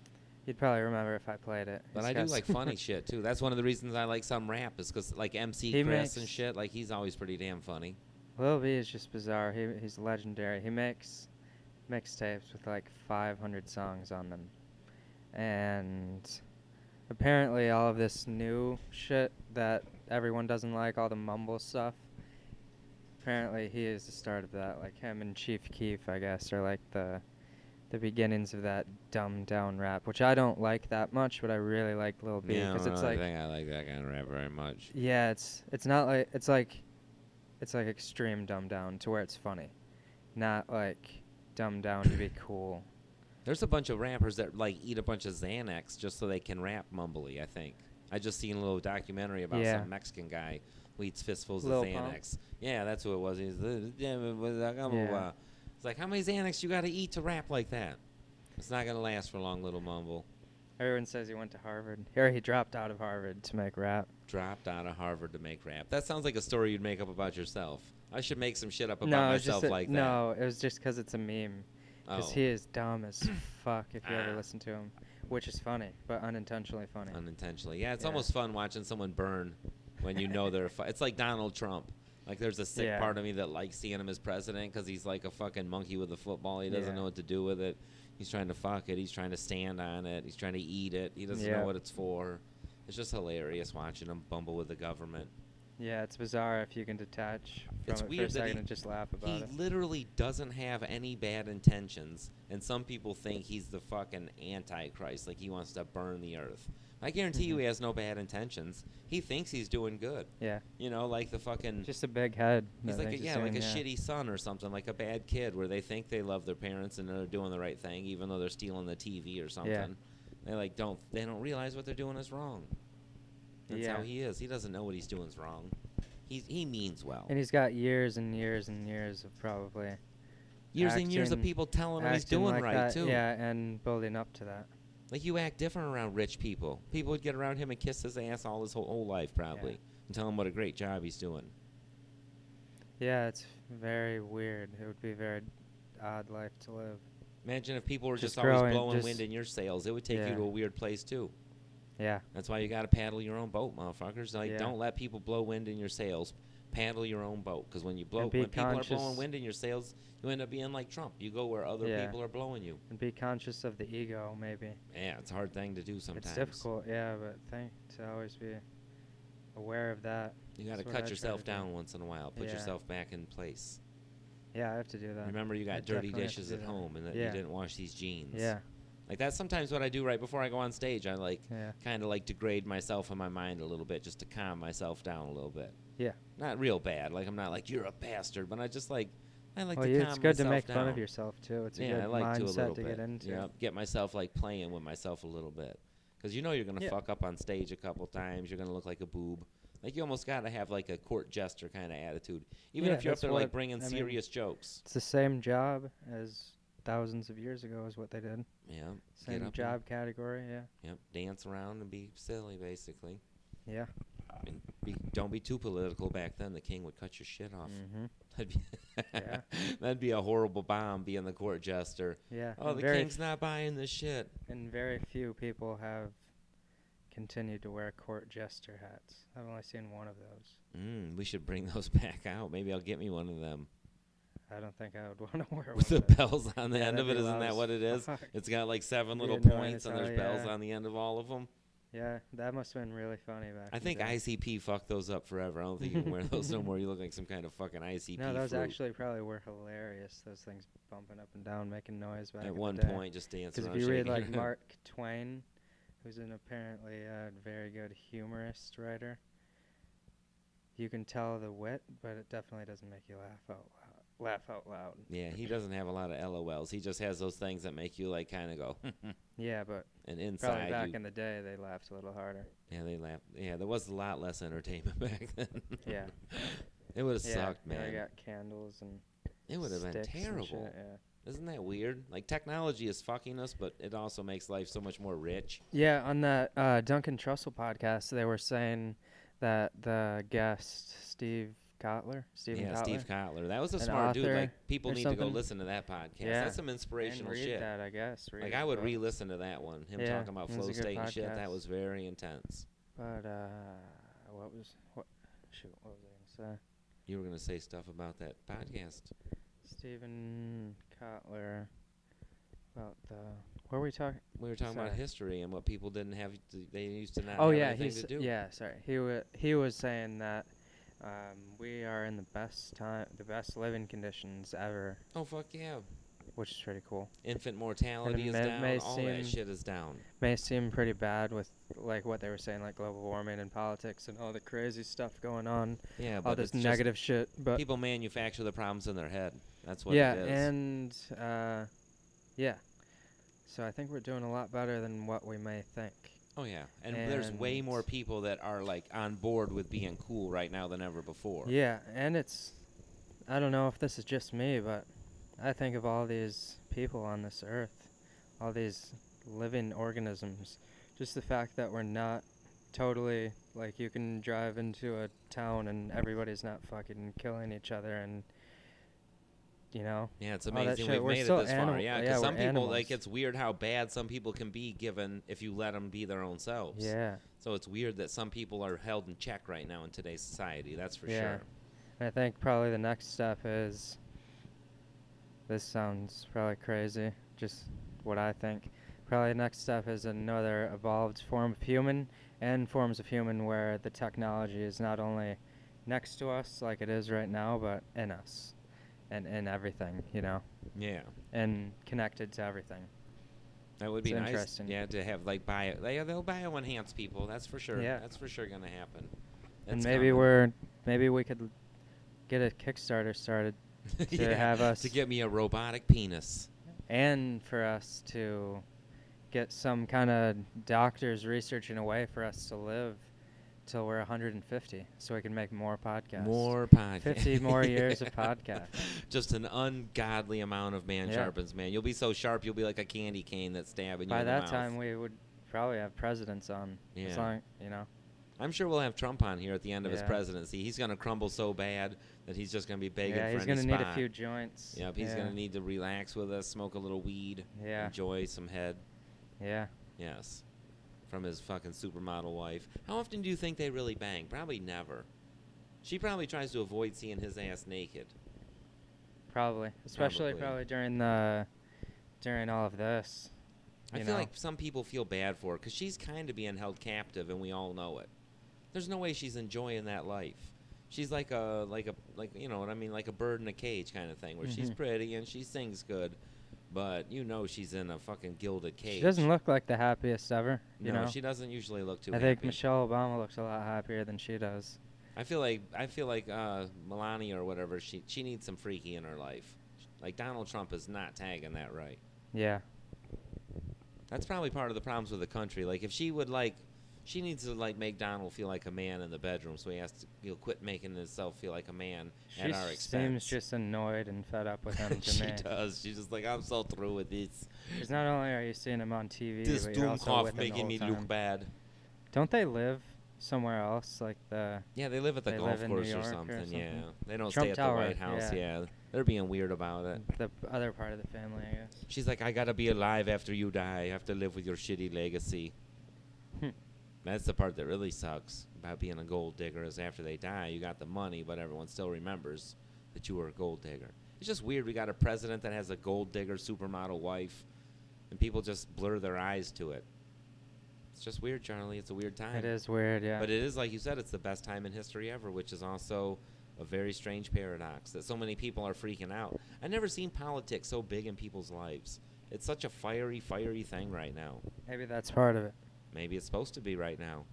You'd probably remember if I played it. But I do like funny shit too. That's one of the reasons I like some rap is because like MC Chris and shit. Like he's always pretty damn funny. Lil B is just bizarre. He's legendary. He makes mixtapes with like 500 songs on them, and apparently all of this new shit that everyone doesn't like, all the mumble stuff, apparently he is the start of that. Like him and Chief Keef, I guess, are like the beginnings of that dumbed down rap, which I don't like that much, but I really like Lil B because it's like, I think I like that kind of rap very much. Yeah, it's not like it's like extreme dumbed down to where it's funny, not like dumbed down to be cool. There's a bunch of rappers that like eat a bunch of Xanax just so they can rap mumbly. I think I just seen a little documentary about some Mexican guy who eats fistfuls of Xanax. Pump? Yeah, that's who it was. It's like, how many Xanax you got to eat to rap like that? It's not gonna last for long, little mumble. Everyone says he went to Harvard. Here he dropped out of Harvard to make rap. Dropped out of Harvard to make rap. That sounds like a story you'd make up about yourself. I should make some shit up about myself like that. No, it was just because it's a meme. Because he is dumb as fuck if you ever listen to him. Which is funny, but unintentionally funny. Unintentionally. Yeah, it's almost fun watching someone burn when you know they're it's like Donald Trump. Like there's a sick part of me that likes seeing him as president because he's like a fucking monkey with a football. He doesn't know what to do with it. He's trying to fuck it. He's trying to stand on it. He's trying to eat it. He doesn't know what it's for. It's just hilarious watching him bumble with the government. Yeah, it's bizarre if you can detach from it's it weird for a second and just laugh about it. He literally doesn't have any bad intentions, and some people think he's the fucking Antichrist, like he wants to burn the earth. I guarantee you he has no bad intentions. He thinks he's doing good. Yeah. You know, like the fucking... Just a big head. He's like a shitty son or something, like a bad kid where they think they love their parents and they're doing the right thing, even though they're stealing the TV or something. Yeah. They don't realize what they're doing is wrong. That's how he is. He doesn't know what he's doing is wrong. He means well. And he's got years and years and years of probably... Years and years of people telling him he's doing right, too. Yeah, and building up to that. Like, you act different around rich people. People would get around him and kiss his ass all his whole life, probably, and tell him what a great job he's doing. Yeah, it's very weird. It would be a very odd life to live. Imagine if people were just always blowing wind in your sails. It would take you to a weird place, too. Yeah. That's why you got to paddle your own boat, motherfuckers. Like, don't let people blow wind in your sails. Paddle your own boat. Because when people are blowing wind in your sails, you end up being like Trump. You go where other people are blowing you. And be conscious of the ego, maybe. Yeah, it's a hard thing to do sometimes. It's difficult, but to always be aware of that. You got to cut yourself down once in a while. Put yourself back in place. Yeah, I have to do that. Remember, you got dirty dishes at home and that you didn't wash these jeans. Yeah. Like, that's sometimes what I do right before I go on stage. I, kind of, degrade myself in my mind a little bit just to calm myself down a little bit. Yeah. Not real bad. Like, I'm not like, you're a bastard. But I just, I like to calm myself down. It's good to make fun of yourself, too. It's a good mindset to get into. Yeah, get myself, playing with myself a little bit. Because you know you're going to fuck up on stage a couple times. You're going to look like a boob. Like, you almost got to have, a court jester kind of attitude. Even if you're up there, bringing serious jokes. It's the same job as thousands of years ago is what they did. Yeah. Same job category, Yep. Dance around and be silly, basically. Yeah. And don't be too political back then. The king would cut your shit off. Mm-hmm. That'd be a horrible bomb, being the court jester. Yeah. Oh, the king's not buying this shit. And very few people have continued to wear court jester hats. I've only seen one of those. We should bring those back out. Maybe I'll get me one of them. I don't think I would want to wear one. With the bells on the end of it, isn't that what it is? It's got 7 little points, and there's bells on the end of all of them. Yeah, that must have been really funny back I think ICP fucked those up forever. I don't think you can wear those no more. You look like some kind of fucking ICP No, those fruit. Actually probably were hilarious. Those things bumping up and down, making noise back at one point, just dancing around. Because if you read Mark Twain, who's an apparently very good humorist writer, you can tell the wit, but it definitely doesn't make you laugh out loud. Yeah, he doesn't have a lot of LOLs. He just has those things that make you kind of go. Yeah, but and inside probably back in the day they laughed a little harder. Yeah, they laughed. Yeah, there was a lot less entertainment back then. Yeah. It would have sucked, man. I got candles and it would have been terrible. Shit, Isn't that weird? Like, technology is fucking us, but it also makes life so much more rich. Yeah, on that Duncan Trussell podcast, they were saying that the guest Stephen Yeah, Kotler, Steve Kotler. That was a an smart dude. Like, author people or need to go something. listen to that podcast. Yeah, That's some and inspirational read shit. that, I guess. Read Like, his I would book. re-listen to that one. Him Yeah, talking about it was flow a good state and shit. That podcast. was very intense. But what? Shoot, what was I gonna say? You were gonna say stuff about that podcast. Stephen Kotler about the. What were we talking? We were talking Sorry. about history and what people didn't have. They used to not Oh have yeah, anything to do. yeah. Sorry, he was saying that we are in the best living conditions ever, Oh fuck yeah! which is pretty cool. Infant And mortality is down. may All seem that shit is down. may seem pretty bad with like what they were saying, like global warming and politics and all the crazy stuff going on, Yeah, all but this it's negative shit. But people manufacture the problems in their head. That's what yeah, it is. and yeah. So I think we're doing a lot better than what we may think. Oh yeah, and there's way more people that are like on board with being cool right now than ever before. Yeah, and I don't know if this is just me, but I think of all these people on this earth, all these living organisms, just the fact that we're not totally, like, you can drive into a town and everybody's not fucking killing each other and, you know? Yeah, it's all that amazing shit. we've We're made it still this far. Yeah, because we're some people, animals. like, it's weird how bad some people can be given if you let them be their own selves. Yeah. So it's weird that some people are held in check right now in today's society. That's for Yeah. sure. And I think probably the next step is, this sounds probably crazy, just what I think. Probably the next step is another evolved form of human and forms of human where the technology is not only next to us like it is right now, but in us and in everything, you know, Yeah. and connected to everything. That would be It's nice. interesting. Yeah, to have like they'll bio-enhance people. That's for sure. Yeah. That's for sure gonna happen. And That's maybe coming. maybe we could get a Kickstarter started to Yeah, have us to get me a robotic penis. and for us to get some kind of doctors researching a way for us to live till we're 150 so we can make more podcasts. More podcasts. 50 more years of podcasts. Just an ungodly amount of man sharpens man. You'll be so sharp, you'll be like a candy cane that's stabbing you By in the that mouth. time, we would probably have presidents on. Yeah. As long, you know. I'm sure we'll have Trump on here at the end of his Yeah. presidency. He's going to crumble so bad that he's just going to be begging Yeah, for he's any gonna need spot. a few joints. Yep, he's Yeah. going to need to relax with us, smoke a little weed, Yeah. enjoy some head. Yeah. Yes. From his fucking supermodel wife. How often do you think they really bang? Probably never. She probably tries to avoid seeing his ass naked. Probably. Especially Probably. during all of this. I feel like some people feel bad for her because she's kind of being held captive, and we all know it. There's no way she's enjoying that life. She's like you know what I mean, like a bird in a cage kind of thing, where she's pretty and she sings good, but you know she's in a fucking gilded cage. She doesn't look like the happiest ever. You No, know? she doesn't usually look too I happy. think Michelle Obama looks a lot happier than she does. I feel like Melania or whatever, she needs some freaky in her life. Like Donald Trump is not tagging that right. Yeah. That's probably part of the problems with the country. Like if she would she needs to like make Donald feel like a man in the bedroom, so he has to quit making himself feel like a man at our expense. She seems just annoyed and fed up with him to she me. does. She's just like, I'm so through with this. Because not only are you seeing him on TV, This but you're also Doomkopf with him the making whole me time. look bad. Don't they live somewhere else, like Yeah, they live at the they golf live in New course York or or something. something? Yeah, they don't Trump stay at Tower, the White House. yeah. Yeah, they're being weird about it. the other part of the family, I guess. She's like, I gotta be alive after you die. I have to live with your shitty legacy. That's the part that really sucks about being a gold digger is after they die, you got the money, but everyone still remembers that you were a gold digger. It's just weird we got a president that has a gold digger supermodel wife, and people just blur their eyes to it. It's just weird, Charlie. It's a weird time. It is weird, yeah. But it is, like you said, it's the best time in history ever, which is also a very strange paradox that so many people are freaking out. I've never seen politics so big in people's lives. It's such a fiery thing right now. Maybe that's part of it. Maybe it's supposed to be right now.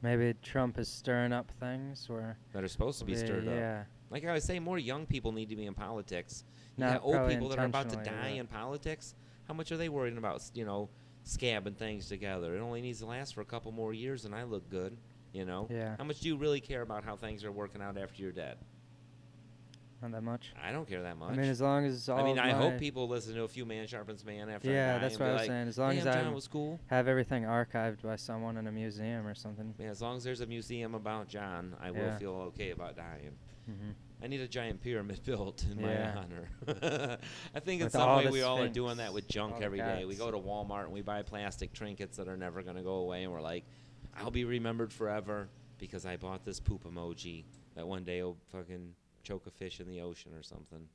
Maybe Trump is stirring up things that are supposed to be stirred up. Yeah. Like I was saying, more young people need to be in politics. You Not got old probably people that are about to intentionally, die but- in politics. How much are they worrying about, scabbing things together? It only needs to last for a couple more years, and I look good, Yeah. How much do you really care about how things are working out after you're dead? Not that much. I don't care that much. I mean, as long as all. I mean, of I my hope people listen to a few Man Sharpens Man after I die. Yeah, that's and what be I was like, saying. As long as Damn, I John was cool. have everything archived by someone in a museum or something. Yeah, as long as there's a museum about John, I will feel okay about dying. Mm-hmm. I need a giant pyramid built in my honor. I think in With some all way the we all are Sphinx, doing that with junk all the every day. We gods. go to Walmart and we buy plastic trinkets that are never going to go away, and we're like, I'll be remembered forever because I bought this poop emoji that one day will fucking choke a fish in the ocean or something.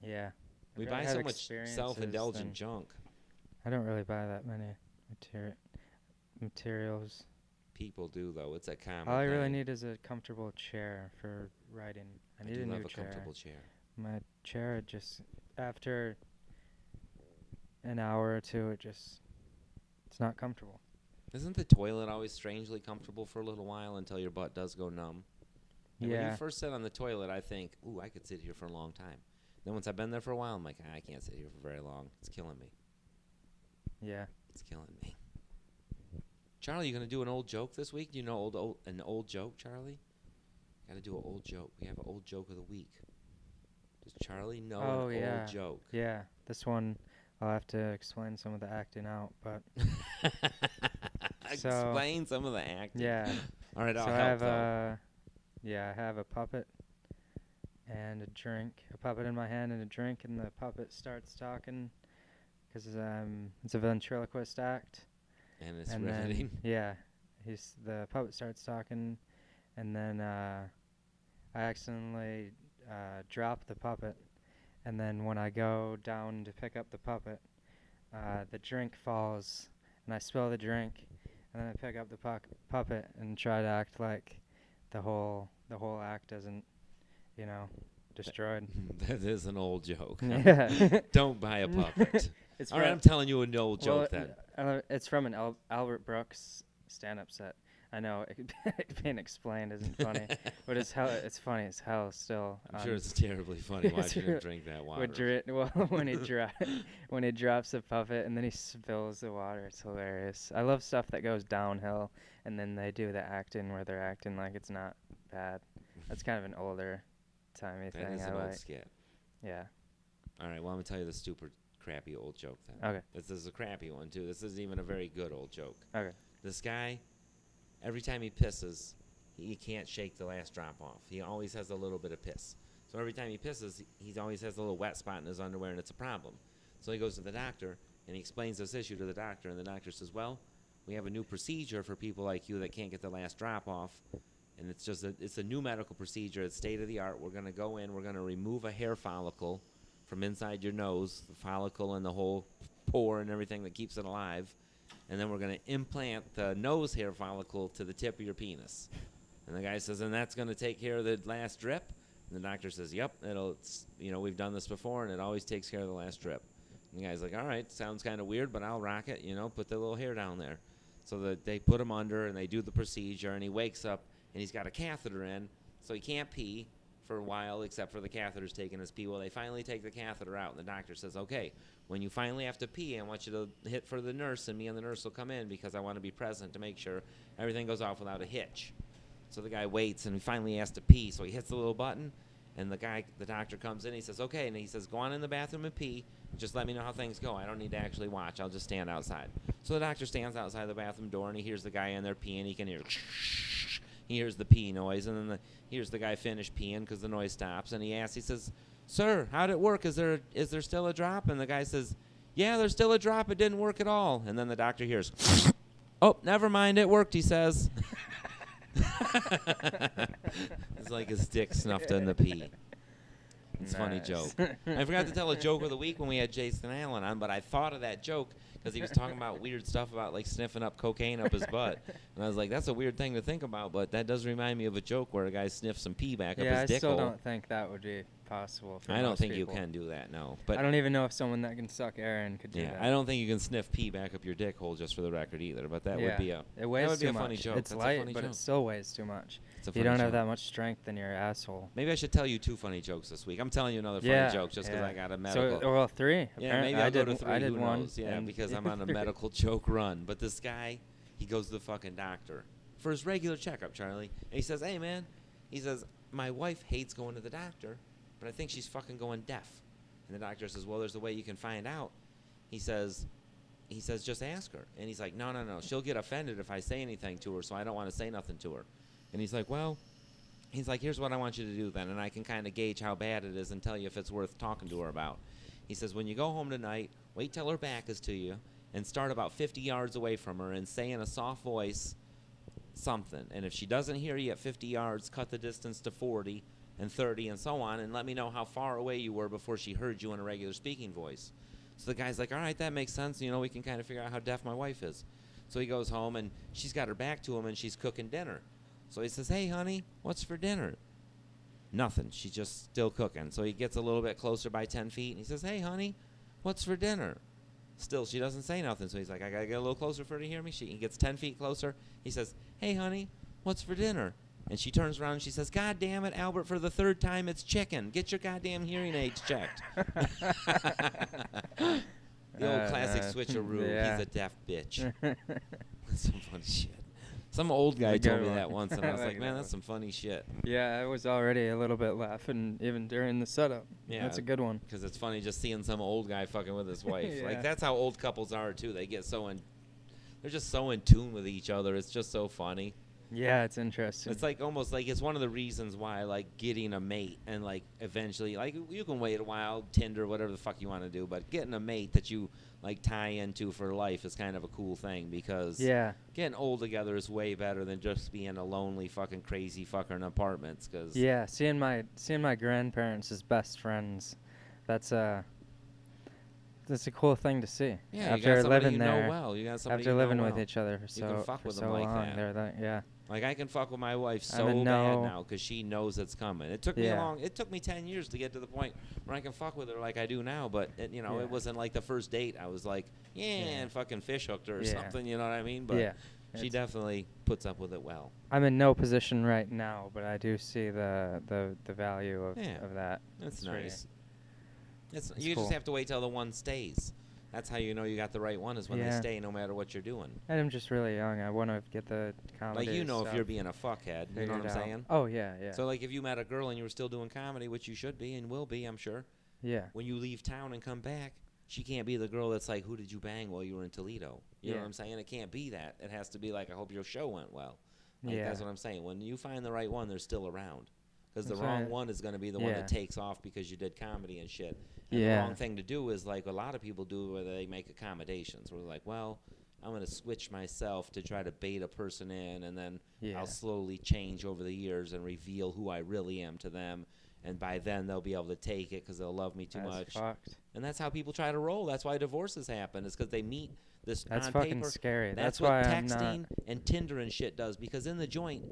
Yeah. We buy so much self-indulgent junk. I don't really buy that many materials. People do, though. It's a common All I really thing. need is a comfortable chair for writing. I need a new chair. Comfortable chair. My chair just, after an hour or two, it's not comfortable. Isn't the toilet always strangely comfortable for a little while until your butt does go numb? And when you first sit on the toilet, I think, ooh, I could sit here for a long time. Then once I've been there for a while, I'm like, I can't sit here for very long. It's killing me. Yeah. It's killing me. Charlie, you going to do an old joke this week? Do you know an old joke, Charlie? Got to do an old joke. We have an old joke of the week. Does Charlie know an old joke? Yeah. This one, I'll have to explain some of the acting out, but... Explain some of the acting. Yeah. All right, I'll help, I have a puppet and a drink. A puppet in my hand and a drink, and the puppet starts talking because it's a ventriloquist act. And it's riveting. The puppet starts talking, and then I accidentally drop the puppet, and then when I go down to pick up the puppet, the drink falls, and I spill the drink, and then I pick up the puppet and try to act like the whole act isn't, destroyed. That is an old joke. Yeah. Don't buy a puppet. All right, I'm telling you an old joke then. It's from an Albert Brooks stand-up set. I know it being explained isn't funny, but it's funny as hell still. I'm sure it's terribly funny watching him drink that water. When he drops the puppet and then he spills the water, it's hilarious. I love stuff that goes downhill and then they do the acting where they're acting like it's not bad. That's kind of an older timey thing. That is an old skit. Yeah. All right, well, I'm going to tell you the stupid, crappy old joke then. Okay. This is a crappy one, too. This isn't even a very good old joke. Okay. This guy, every time he pisses, he can't shake the last drop off. He always has a little bit of piss. So every time he pisses, he always has a little wet spot in his underwear, and it's a problem. So he goes to the doctor, and he explains this issue to the doctor, and the doctor says, well, we have a new procedure for people like you that can't get the last drop off, and it's a new medical procedure. It's state-of-the-art. We're going to go in. We're going to remove a hair follicle from inside your nose, the follicle and the whole pore and everything that keeps it alive, and then we're going to implant the nose hair follicle to the tip of your penis. And the guy says, and that's going to take care of the last drip? And the doctor says, yep, we've done this before, and it always takes care of the last drip. And the guy's like, all right, sounds kind of weird, but I'll rock it, put the little hair down there. So they put him under, and they do the procedure, and he wakes up, and he's got a catheter in, so he can't pee for a while, except for the catheter's taking his pee. Well, they finally take the catheter out, and the doctor says, okay, when you finally have to pee, I want you to hit for the nurse, and me and the nurse will come in because I want to be present to make sure everything goes off without a hitch. So the guy waits, and he finally has to pee, so he hits the little button, and the doctor comes in, he says, okay, and he says, go on in the bathroom and pee, just let me know how things go. I don't need to actually watch. I'll just stand outside. So the doctor stands outside the bathroom door, and he hears the guy in there peeing. He can hear, he hears the pee noise, and then hears the guy finish peeing because the noise stops, and he says, sir, how'd it work? Is there still a drop? And the guy says, yeah, there's still a drop. It didn't work at all. And then the doctor hears, oh, never mind, it worked, he says. It's like his dick snuffed in the pee. It's a funny joke. I forgot to tell a joke of the week when we had Jason Allen on, but I thought of that joke because he was talking about weird stuff about like sniffing up cocaine up his butt. And I was like, that's a weird thing to think about, but that does remind me of a joke where a guy sniffs some pee back up his dick hole. Yeah, I still don't think that would be possible for I don't think people. You can do that, no. But I don't even know if someone that can suck air in could do that. I don't think you can sniff pee back up your dick hole, just for the record, either. But that would be a it weighs too much. Funny joke. It's light, but it still weighs too much. You don't have that much strength in your asshole. Maybe I should tell you 2 funny jokes this week. I'm telling you another funny joke just because I got a medical. So, well, 3. Yeah, maybe I'll go to 3. I did Who 1. Knows? Yeah, because I'm on a medical joke run. But this guy, he goes to the fucking doctor for his regular checkup, Charlie. And he says, hey, man, he says, my wife hates going to the doctor, but I think she's fucking going deaf. And the doctor says, well, there's a way you can find out. He says, just ask her. And he's like, no. She'll get offended if I say anything to her, so I don't want to say nothing to her. And he's like, well, here's what I want you to do then, and I can kind of gauge how bad it is and tell you if it's worth talking to her about. He says, when you go home tonight, wait till her back is to you and start about 50 yards away from her and say in a soft voice something. And if she doesn't hear you at 50 yards, cut the distance to 40 and 30 and so on, and let me know how far away you were before she heard you in a regular speaking voice. So the guy's like, all right, that makes sense. You know, we can kind of figure out how deaf my wife is. So he goes home, and she's got her back to him, and she's cooking dinner. So he says, hey, honey, what's for dinner? Nothing. She's just still cooking. So he gets a little bit closer by 10 feet, and he says, hey, honey, what's for dinner? Still, she doesn't say nothing. So he's like, I got to get a little closer for her to hear me. He gets 10 feet closer. He says, hey, honey, what's for dinner? And she turns around and she says, God damn it, Albert, for the third time, it's chicken. Get your goddamn hearing aids checked. The old classic switcheroo. Yeah. He's a deaf bitch. That's some funny shit. Some old guy told me that once, and I was like, man, that's some funny shit. Yeah, I was already a little bit laughing even during the setup. Yeah, that's a good one. Because it's funny just seeing some old guy fucking with his wife. Yeah. Like, that's how old couples are, too. They get they're just so in tune with each other. It's just so funny. Yeah, it's interesting. It's like almost like it's one of the reasons why I like getting a mate and like eventually like you can wait a while, Tinder, whatever the fuck you want to do, but getting a mate that you like tie into for life is kind of a cool thing because getting old together is way better than just being a lonely fucking crazy fucker in apartments. Cause seeing my grandparents as best friends, that's a cool thing to see. Yeah, after you got somebody living you there, know well. You got somebody after you living know with well. each other for you can fuck with them so like long. that. Like I can fuck with my wife so bad now because she knows it's coming. It took me It took me 10 years to get to the point where I can fuck with her like I do now. But it wasn't like the first date. I was like, and fucking fish hooked her or something. You know what I mean? But she definitely puts up with it well. I'm in no position right now, but I do see the value of that. That's nice. You cool. just have to wait till the one stays. That's how you know you got the right one is when they stay no matter what you're doing. And I'm just really young. I want to get the comedy Like, if you're being a fuckhead. You know what I'm saying? Oh, yeah. So, like, if you met a girl and you were still doing comedy, which you should be and will be, I'm sure. Yeah. When you leave town and come back, she can't be the girl that's like, who did you bang while you were in Toledo? You know what I'm saying? It can't be that. It has to be like, I hope your show went well. Like, that's what I'm saying. When you find the right one, they're still around. Because the wrong one is going to be the one that takes off because you did comedy and shit. And the wrong thing to do is like a lot of people do where they make accommodations. Where they're like, well, I'm going to switch myself to try to bait a person in, and then I'll slowly change over the years and reveal who I really am to them. And by then they'll be able to take it because they'll love me too much. Fucked. And that's how people try to roll. That's why divorces happen. Is because they meet this That's on fucking paper. scary. That's what texting and Tinder and shit does. Because in the joint,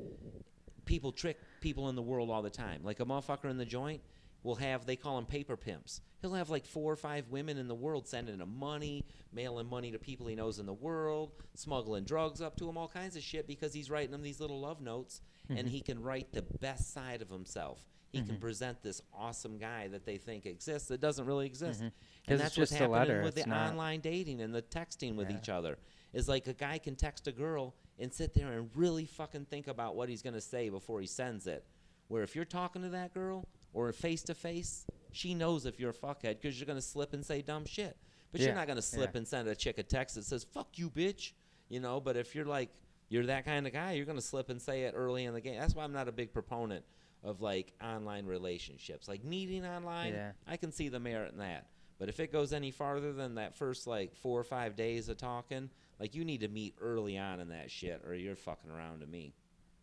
people trick people in the world all the time. Like a motherfucker in the joint will have, they call them paper pimps. He'll have like 4 or 5 women in the world sending him money, mailing money to people he knows in the world, smuggling drugs up to him, all kinds of shit because he's writing them these little love notes and he can write the best side of himself. He can present this awesome guy that they think exists that doesn't really exist. And that's what's happening with the online dating and the texting with each other. Is like a guy can text a girl and sit there and really fucking think about what he's going to say before he sends it. Where if you're talking to that girl or face-to-face, she knows if you're a fuckhead because you're going to slip and say dumb shit. But you're not going to slip and send a chick a text that says, fuck you, bitch. But if you're like, you're that kind of guy, you're going to slip and say it early in the game. That's why I'm not a big proponent of, like, online relationships. Like, meeting online, I can see the merit in that. But if it goes any farther than that first, like, 4 or 5 days of talking, like, you need to meet early on in that shit or you're fucking around to me.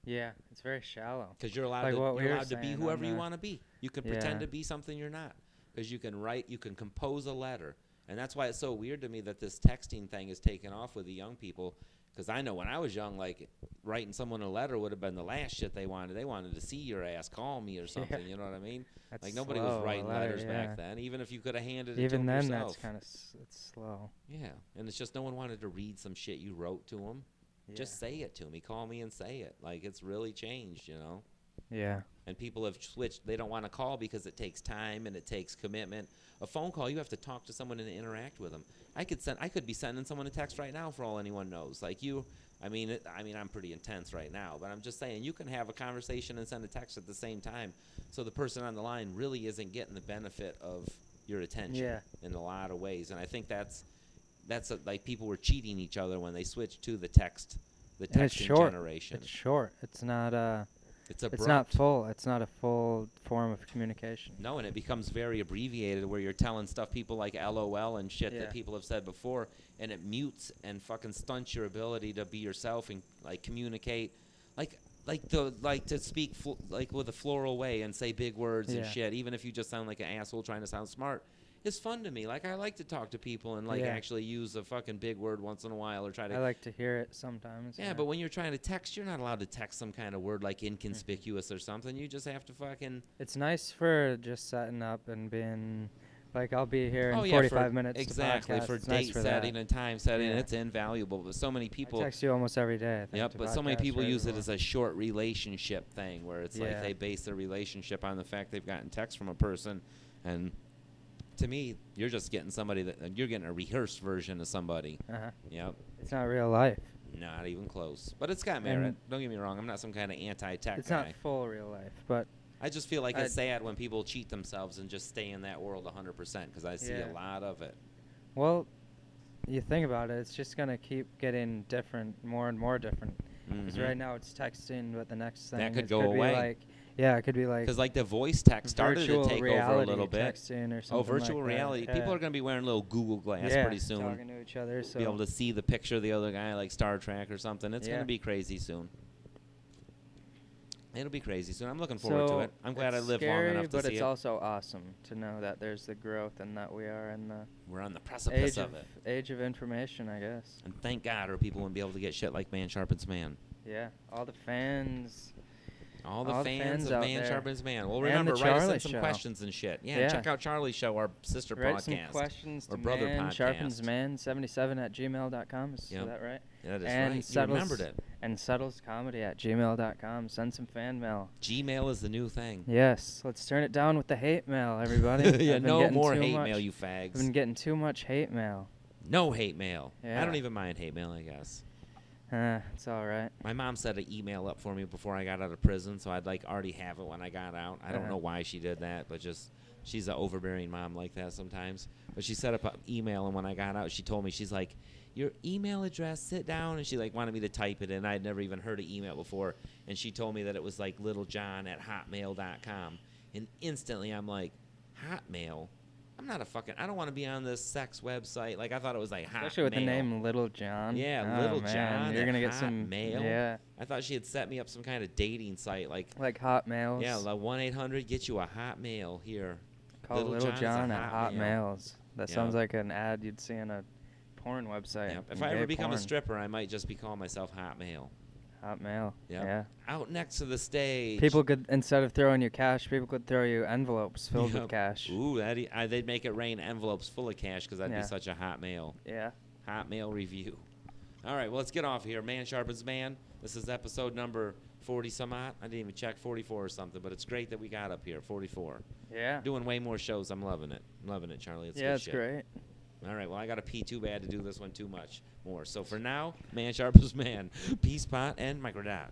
Yeah, it's very shallow. Because you're allowed, you're allowed to be whoever you want to be. You can pretend to be something you're not. Because you can write, you can compose a letter. And that's why it's so weird to me that this texting thing is taken off with the young people. Because I know when I was young, like, writing someone a letter would have been the last shit they wanted. They wanted to see your ass, call me or something, you know what I mean? That's like, nobody was writing letters back then, even if you could have handed it to them yourself. Even then, yourself. that's kind of it's slow. Yeah, and it's just no one wanted to read some shit you wrote to them. Just say it to me. Call me and say it. Like, it's really changed, Yeah. And people have switched. They don't want to call because it takes time and it takes commitment. A phone call, you have to talk to someone and interact with them. I could be sending someone a text right now for all anyone knows. Like, I mean, I'm pretty intense right now, but I'm just saying you can have a conversation and send a text at the same time, so the person on the line really isn't getting the benefit of your attention in a lot of ways. And I think that's like people were cheating each other when they switched to the texting generation. It's short. It's not It's abrupt. It's not full. It's not a full form of communication. No, and it becomes very abbreviated where you're telling stuff people like LOL and shit that people have said before, and it mutes and fucking stunts your ability to be yourself and like communicate, like to speak like with a floral way and say big words and shit, even if you just sound like an asshole trying to sound smart. It's fun to me. Like, I like to talk to people and, like, actually use a fucking big word once in a while or try to... I like to hear it sometimes. Yeah, but when you're trying to text, you're not allowed to text some kind of word like inconspicuous or something. You just have to fucking... It's nice for just setting up and being... Like, I'll be here in 45 minutes exactly, to for it's date nice for setting that. and time setting. It's invaluable. But so many people... I text you almost every day, I think. Yep, but so many people use it as a short relationship thing where it's like they base their relationship on the fact they've gotten text from a person and... To me, you're just getting you're getting a rehearsed version of somebody. Yep. It's not real life. Not even close. But it's got merit. Don't get me wrong. I'm not some kind of anti-tech guy. It's not full real life, but... I just feel like it's sad when people cheat themselves and just stay in that world 100% because I see a lot of it. Well, you think about it, it's just going to keep getting different, more and more different. Because right now it's texting, but the next thing... That could go away. It could be like... Because, like, the voice text started to take over a little bit. Texting or something virtual reality. That. People are going to be wearing little Google Glass pretty soon. Talking to each other. So be able to see the picture of the other guy, like Star Trek or something. It's going to be crazy soon. It'll be crazy soon. I'm looking forward to it. I'm glad I lived long enough to see it. But it's also awesome to know that there's the growth and that we are in the... We're on the precipice of it. Age of information, I guess. And thank God or people wouldn't be able to get shit like Man Sharpens Man. Yeah, all the fans... All the fans of Man Sharpens Man. Well, and remember, write us in some questions and shit. Yeah, check out Charlie's show, our sister write podcast. Some questions or to brother Man podcast. Sharpens Man 77@gmail.com. Is that right? Yeah, that is right. You remembered it. And settlescomedy@gmail.com. Send some fan mail. Gmail is the new thing. Yes, let's turn it down with the hate mail, everybody. Yeah, no more hate mail, you fags. I've been getting too much hate mail. No hate mail. Yeah. I don't even mind hate mail, I guess. It's all right. My mom set an email up for me before I got out of prison, so I'd like already have it when I got out. I don't know why she did that, but just she's an overbearing mom like that sometimes. But she set up an email, and when I got out, she told me, she's like, your email address, sit down, and she like wanted me to type it in. I'd never even heard of email before, and she told me that it was like littlejohn@hotmail.com, and instantly I'm like, Hotmail? I'm not a fucking... I don't want to be on this sex website. Like, I thought it was like Hotmail. Especially with the name Little John. Yeah, Little John. You're going to get some... mail. Yeah. I thought she had set me up some kind of dating site. Like Hotmails. Yeah, like 1-800, get you a Hotmail here. Call Little John at Hotmails. That sounds like an ad you'd see on a porn website. Yep. If I ever become a stripper, I might just be calling myself Hotmail. Hotmail. Yep. Yeah. Out next to the stage. People could, instead of throwing you cash, people could throw you envelopes filled with cash. Ooh, they'd make it rain envelopes full of cash because that'd be such a Hotmail. Yeah. Hotmail review. All right, well, let's get off here. Man Sharpens Man. This is episode number 40 some odd. I didn't even check 44 or something, but it's great that we got up here, 44. Yeah. Doing way more shows. I'm loving it. I'm loving it, Charlie. It's it's great. All right, well, I got to pee too bad to do this one too much more. So for now, Man Sharpens Man. Peace, pot, and microdot.